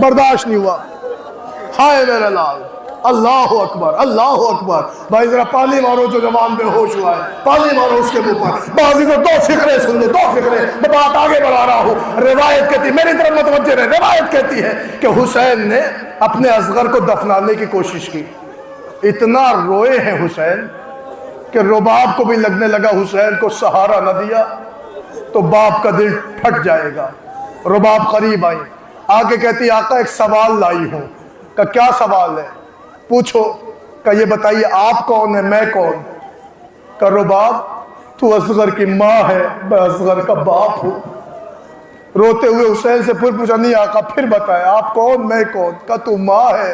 برداشت نہیں ہوا، ہائے میرا لال! اللہ اکبر، اللہ اکبر! بھائی ذرا پانی مارو جو جوان بے ہوش ہوا ہے، پانی مارو اس کے منہ پر۔ بازی تو 2 فقرے سن لو، 2 فقرے، میں بات آگے بڑھا رہا ہوں۔ روایت کہتی، میری طرف متوجہ رہے، روایت کہتی ہے کہ حسین نے اپنے اصغر کو دفنانے کی کوشش کی، اتنا روئے ہیں حسین کہ رباب کو بھی لگنے لگا حسین کو سہارا نہ دیا تو باپ کا دل پھٹ جائے گا۔ رباب قریب آئی، آگے کہتی آقا ایک سوال لائی ہوں۔ کہ کیا سوال ہے؟ پوچھو۔ کہ یہ بتائیے آپ کون ہیں، میں کون؟ کہ رباب تو اصغر کی ماں ہے، میں اصغر کا باپ ہوں۔ روتے ہوئے حسین سے پھر پوچھا، نہیں آقا پھر بتائے آپ کون، میں کون؟ کہ تو ماں ہے،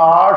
8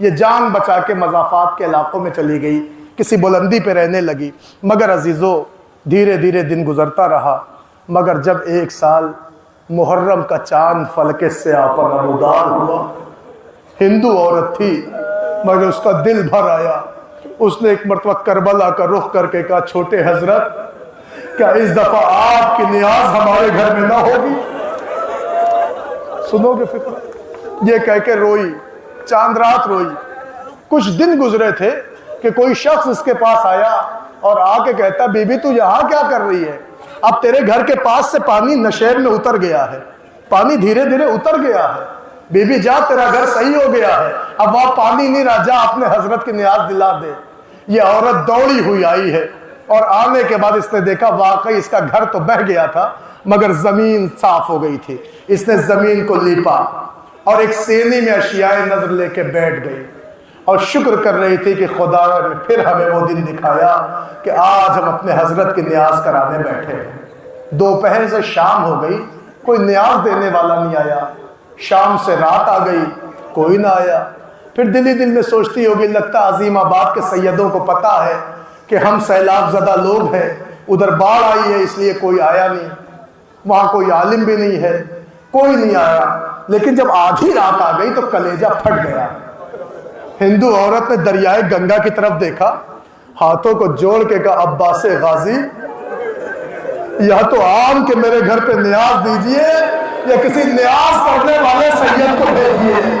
یہ جان بچا کے مضافات کے علاقوں میں چلی گئی، کسی بلندی پہ رہنے لگی۔ مگر عزیزو دھیرے دھیرے دن گزرتا رہا، مگر جب 1 سال محرم کا چاند فلک سے آپا نمودار ہوا، ہندو عورت تھی مگر اس کا دل بھر آیا۔ اس نے ایک مرتبہ کربلا کا رخ کر کے کہا، چھوٹے حضرت کیا اس دفعہ آپ کی نیاز ہمارے گھر میں نہ ہوگی؟ سنو گے فکر؟ یہ کہہ کے روئی، چاند رات روئی۔ کچھ دن گزرے تھے کہ کوئی شخص اس کے پاس آیا اور آ کے کہتا، بی بی تو یہاں کیا کر رہی ہے؟ اب تیرے گھر کے پاس سے پانی نشیب میں اتر گیا ہے، پانی دھیرے دھیرے اتر گیا ہے، بی بی جا تیرا گھر صحیح ہو گیا ہے، اب وہاں پانی نہیں رہا، جا اپنے حضرت کی نیاز دلا دے۔ یہ عورت دوڑی ہوئی آئی ہے، اور آنے کے بعد اس نے دیکھا واقعی اس کا گھر تو بہہ گیا تھا مگر زمین صاف ہو گئی تھی۔ اس نے زمین کو لیپا اور ایک سینی میں اشیاء نظر لے کے بیٹھ گئی اور شکر کر رہی تھی کہ خدا نے پھر ہمیں وہ دن دکھایا کہ آج ہم اپنے حضرت کی نیاز کرانے بیٹھے ہیں۔ دوپہر سے شام ہو گئی، کوئی نیاز دینے والا نہیں آیا۔ شام سے رات آ گئی، کوئی نہ آیا۔ پھر دل ہی دل میں سوچتی ہوگی، لگتا عظیم آباد کے سیدوں کو پتا ہے کہ ہم سیلاب زدہ لوگ ہیں، ادھر باڑھ آئی ہے اس لیے کوئی آیا نہیں، وہاں کوئی عالم بھی نہیں ہے، کوئی نہیں آیا۔ لیکن جب آدھی رات آ گئی تو کلیجہ پھٹ گیا۔ ہندو عورت نے دریائے گنگا کی طرف دیکھا، ہاتھوں کو جوڑ کے کہا، عباس غازی یا تو عام کہ میرے گھر پہ نیاز دیجئے یا کسی نیاز کرنے والے سید کو بھیجئے۔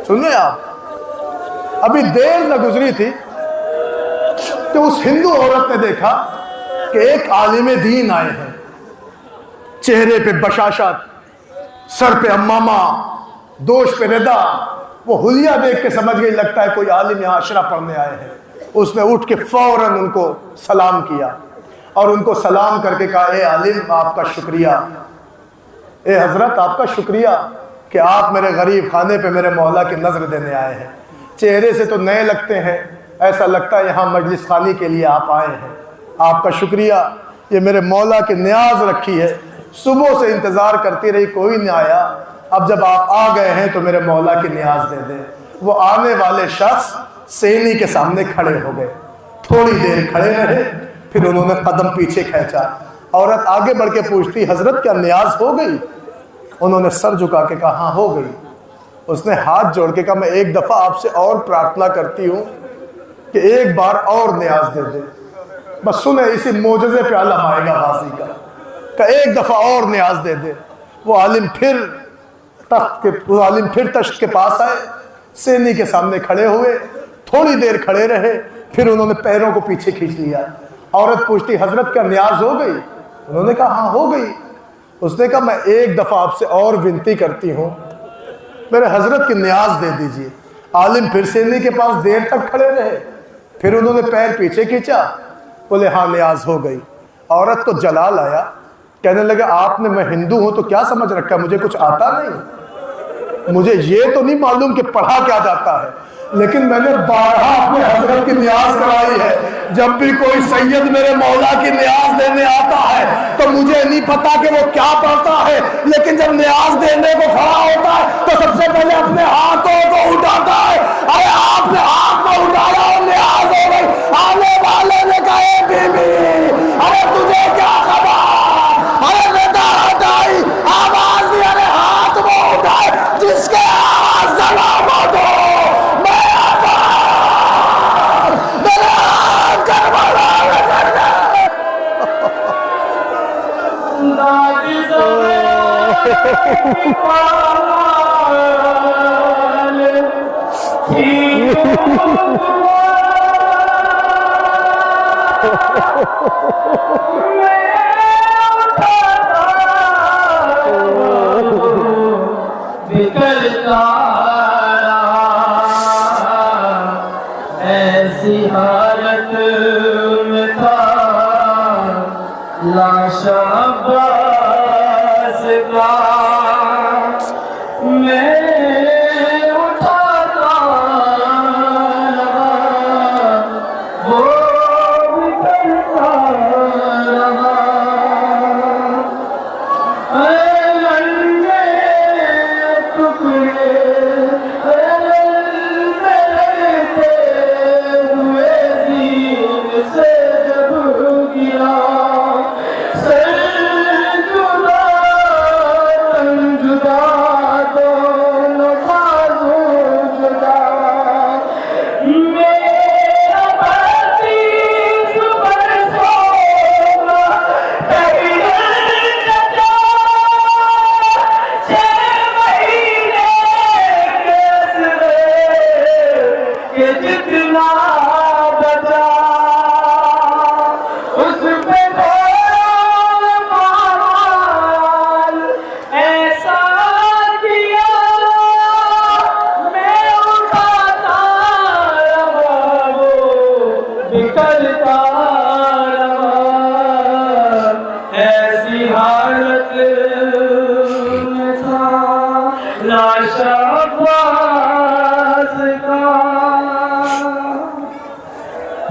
سنیں آپ، ابھی دیر نہ گزری تھی کہ اس ہندو عورت نے دیکھا کہ ایک عالم دین آئے ہیں، چہرے پہ بشاشت، سر پہ امامہ، دوش پہ ردا۔ وہ حلیہ دیکھ کے سمجھ گئی لگتا ہے کوئی عالم یہاں عشرہ پڑھنے آئے ہیں۔ اس نے اٹھ کے فوراً ان کو سلام کیا اور ان کو سلام کر کے کہا، اے عالم آپ کا شکریہ، اے حضرت آپ کا شکریہ کہ آپ میرے غریب خانے پہ میرے مولا کی نظر دینے آئے ہیں۔ چہرے سے تو نئے لگتے ہیں، ایسا لگتا ہے یہاں مجلس خانی کے لیے آپ آئے ہیں۔ آپ کا شکریہ، یہ میرے مولا کی نیاز رکھی ہے، صبح سے انتظار کرتی رہی کوئی نہیں آیا، اب جب آپ آ گئے ہیں تو میرے مولا کی نیاز دے دیں۔ وہ آنے والے شخص سینی کے سامنے کھڑے ہو گئے، تھوڑی دیر کھڑے رہے، پھر انہوں نے قدم پیچھے کھینچا۔ عورت آگے بڑھ کے پوچھتی، حضرت کیا نیاز ہو گئی؟ انہوں نے سر جھکا کے کہا، ہاں ہو گئی۔ اس نے ہاتھ جوڑ کے کہا، میں ایک دفعہ آپ سے اور پرارتھنا کرتی ہوں کہ ایک بار اور نیاز دے دے، بس سنیں اسی معجزے پہ علم آئے گا غازی کا، کہ ایک دفعہ اور نیاز دے دے۔ وہ عالم پھر تشت کے پاس آئے، سینی کے سامنے کھڑے ہوئے، تھوڑی دیر کھڑے رہے، پھر انہوں نے پیروں کو پیچھے کھینچ لیا۔ عورت پوچھتی، حضرت کیا نیاز ہو گئی؟ انہوں نے کہا، ہاں ہو گئی۔ اس نے کہا، میں ایک دفعہ آپ سے اور ونتی کرتی ہوں، میرے حضرت کی نیاز دے دیجئے۔ عالم پھر سینی کے پاس دیر تک کھڑے رہے، پھر انہوں نے پیر پیچھے کھینچا، بولے ہاں نیاز ہو گئی۔ عورت کو جلال آیا، کہنے لگا، آپ نے میں ہندو ہوں تو کیا سمجھ رکھا، مجھے کچھ آتا نہیں، مجھے یہ تو نہیں معلوم کہ پڑھا کیا جاتا ہے، لیکن میں نے بارہا اپنے حضرت کی نیاز کرائی ہے۔ جب بھی کوئی سید میرے مولا کی نیاز دینے آتا ہے تو مجھے نہیں پتا کہ وہ کیا پڑھتا ہے، لیکن جب نیاز دینے کو کھڑا ہوتا ہے تو سب سے پہلے اپنے ہاتھوں کو اٹھاتا ہے۔ ارے آپ نے ہاتھ میں اٹھایا اور نیاز ہو گئی۔ آنے والے نے کہا، اے بی بی، ارے تجھے کیا خبر؟ ارے نداہت آئی، آواز دی، ارے ہاتھ وہ اٹھائے جس کے ہاتھ سلامت ہو۔ ایسی حالت میں تھا لاشا عباس کا، میں اٹھاتا رہا وہ بکھرتا رہا۔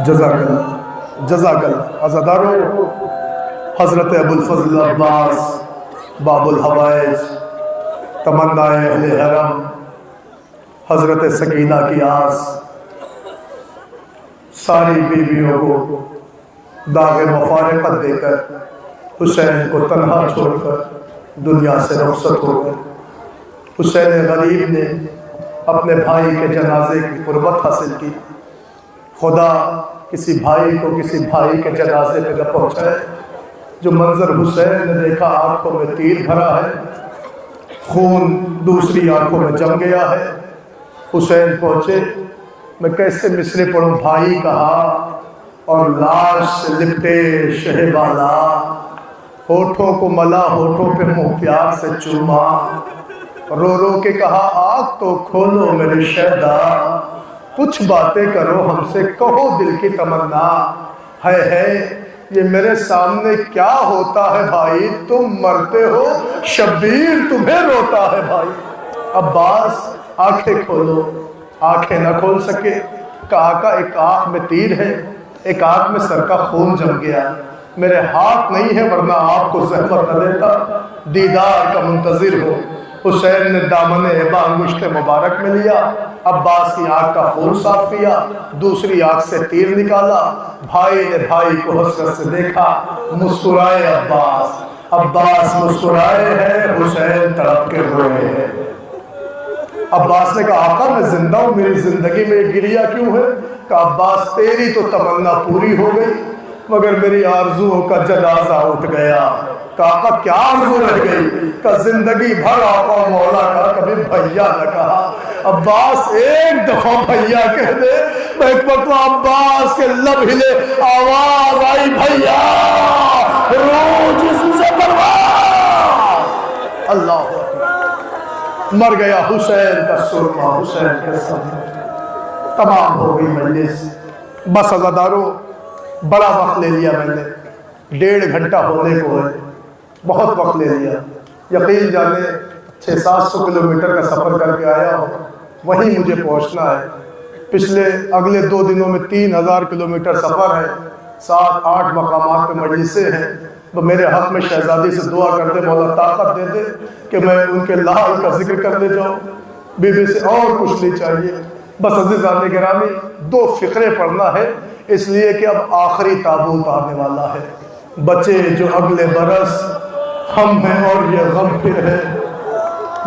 جزاک اللہ عزادارو، حضرت ابوالفضل عباس باب الحوائج، تمنا اہل حرم، حضرت سکینہ کی آس، ساری بیویوں کو داغ مفارقت دے کر حسین کو تنہا چھوڑ کر دنیا سے رخصت ہو گئے۔ حسین غریب نے اپنے بھائی کے جنازے کی قربت حاصل کی۔ خدا کسی بھائی کو کسی بھائی کے جنازے پہ نہ پہنچائے۔ جو منظر حسین نے دیکھا، آنکھوں میں تیر بھرا ہے، خون دوسری آنکھوں میں جم گیا ہے۔ حسین پہنچے، میں کیسے مصرع پڑھوں، بھائی کہا اور لاش سے لپٹے شہ بالا، ہونٹوں کو ملا، ہونٹوں پہ منہ پیار سے چوما، رو رو کے کہا آنکھ تو کھولو میرے شہدا، کچھ باتیں کرو ہم سے، کہو دل کی تمنا ہے یہ میرے سامنے کیا ہوتا ہے بھائی، تم مرتے ہو شبیر تمہیں روتا ہے بھائی۔ عباس آنکھیں کھولو، آنکھیں نہ کھول سکے، کہا کہ ایک آنکھ میں تیر ہے، ایک آنکھ میں سر کا خون جم گیا، میرے ہاتھ نہیں ہے ورنہ آپ کو زحمت نہ دیتا، دیدار کا منتظر ہو۔ حسین نے دامن ابا انگشت مبارک میں لیا، عباس کی آنکھ کا خون صاف کیا، دوسری آنکھ سے تیر نکالا، بھائی نے بھائی کو حسرت سے دیکھا، مسکرائے عباس، عباس مسکرائے ہیں، حسین تڑپ کے روئے ہیں۔ عباس نے کہا آقا میں زندہ ہوں، میری زندگی میں گریہ کیوں ہے؟ کہا عباس تیری تو تمنا پوری ہو گئی مگر میری آرزوؤں کا جنازہ اٹھ گیا۔ کہا آقا کیا آرزو رہ گئی؟ کہا زندگی بھر آقا مولا کا کبھی بھیا نہ کہا۔ عباس ایک دفعہ بھیا کہہ دے، میں ایک مرتبہ عباس کے لب ہلے، آواز آئی بھیا رو جسم سے پرواز۔ اللہ مر گیا حسین کا سرما، حسین کے سامنے تمام ہو گئی مجلس۔ بس عزادارو بڑا وقت لے لیا میں نے، 1.5 گھنٹہ ہونے کو ہے، بہت وقت لے لیا۔ یقین جانے 600-700 کلومیٹر کا سفر کر کے آیا ہوں، وہیں مجھے پہنچنا ہے۔ پچھلے اگلے 2 دنوں میں 3000 کلومیٹر سفر ہے، 7-8 مقامات پہ مجلسیں ہیں۔ تو میرے حق میں شہزادی سے دعا کر دے، مولا طاقت دے دے کہ میں ان کے لال کا ذکر کرنے جاؤں، بی بی سے اور کچھ نہیں چاہیے۔ بس عزیزان گرامی 2 فقرے پڑھنا ہے، اس لیے کہ اب آخری تابوت آنے والا ہے۔ بچے جو اگلے برس ہم ہیں اور یہ غم پھر ہے،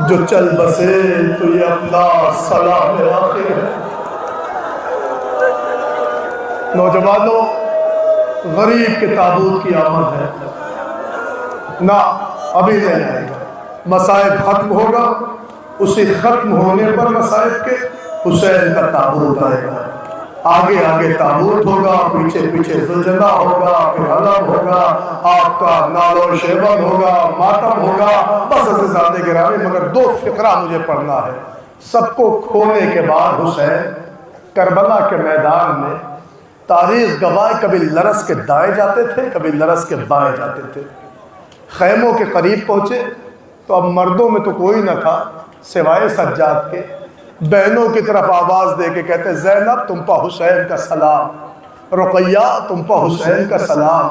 جو چل بسے تو یہ اپنا سلام آخر ہے۔ نوجوانوں غریب کے تابوت کی آمد ہے، نہ ابھی نہیں آئے گا، مصائب ختم ہوگا، اسی ختم ہونے پر مصائب کے حسین کا تابوت آئے گا۔ آگے آگے تابوت ہوگا، پیچھے پیچھے زلزلہ ہوگا، پھر علم ہوگا، آپ کا نال و شیبن ہوگا، ماتم ہوگا۔ بس عزیزان گرامی مگر 2 فقرہ مجھے پڑھنا ہے۔ سب کو کھونے کے بعد حسین کربلا کے میدان میں تاریخ گواہ کبھی لرز کے دائیں جاتے تھے، کبھی لرز کے بائیں جاتے تھے۔ خیموں کے قریب پہنچے تو اب مردوں میں تو کوئی نہ تھا سوائے سجاد کے، بہنوں کی طرف آواز دے کے کہتے زینب تم پہ حسین کا سلام، رقیہ تم پہ حسین کا سلام،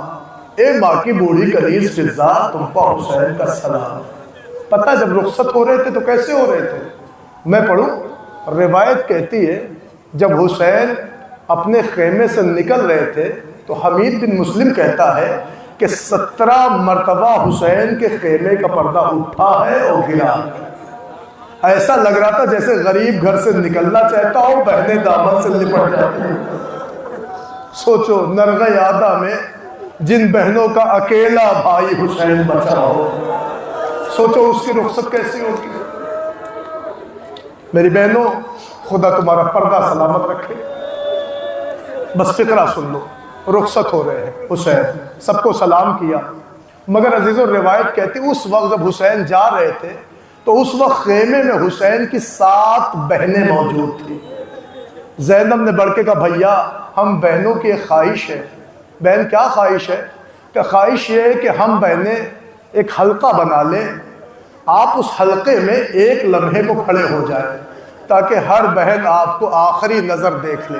اے ماں کی بوڑھی کنیز فضا تم پہ حسین کا سلام۔ پتہ جب رخصت ہو رہے تھے تو کیسے ہو رہے تھے؟ میں پڑھوں، روایت کہتی ہے جب حسین اپنے خیمے سے نکل رہے تھے تو حمید بن مسلم کہتا ہے کہ 17 مرتبہ حسین کے خیمے کا پردہ اٹھا ہے اور گرا۔ ایسا لگ رہا تھا جیسے غریب گھر سے نکلنا چاہتا ہو، بہنیں دامن سے لپٹ جاتی ہیں۔ سوچو نرغہ یادہ میں جن بہنوں کا اکیلا بھائی حسین بچا ہو، سوچو اس کی رخصت کیسی ہوگی۔ میری بہنوں خدا تمہارا پردہ سلامت رکھے۔ بس فقرہ سن لو، رخصت ہو رہے ہیں، حسین سب کو سلام کیا، مگر عزیزوں روایت کہتی اس وقت جب حسین جا رہے تھے تو اس وقت خیمے میں حسین کی 7 بہنیں موجود تھیں۔ زینب نے بڑھ کے کہا بھیا ہم بہنوں کی ایک خواہش ہے۔ بہن کیا خواہش ہے؟ کہ خواہش یہ ہے کہ ہم بہنیں ایک حلقہ بنا لیں، آپ اس حلقے میں ایک لمحے کو کھڑے ہو جائیں تاکہ ہر بہن آپ کو آخری نظر دیکھ لے۔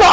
2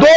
2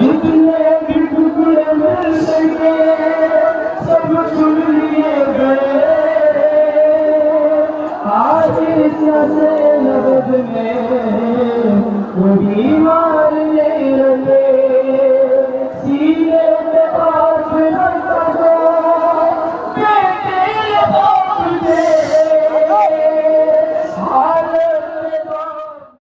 جتنے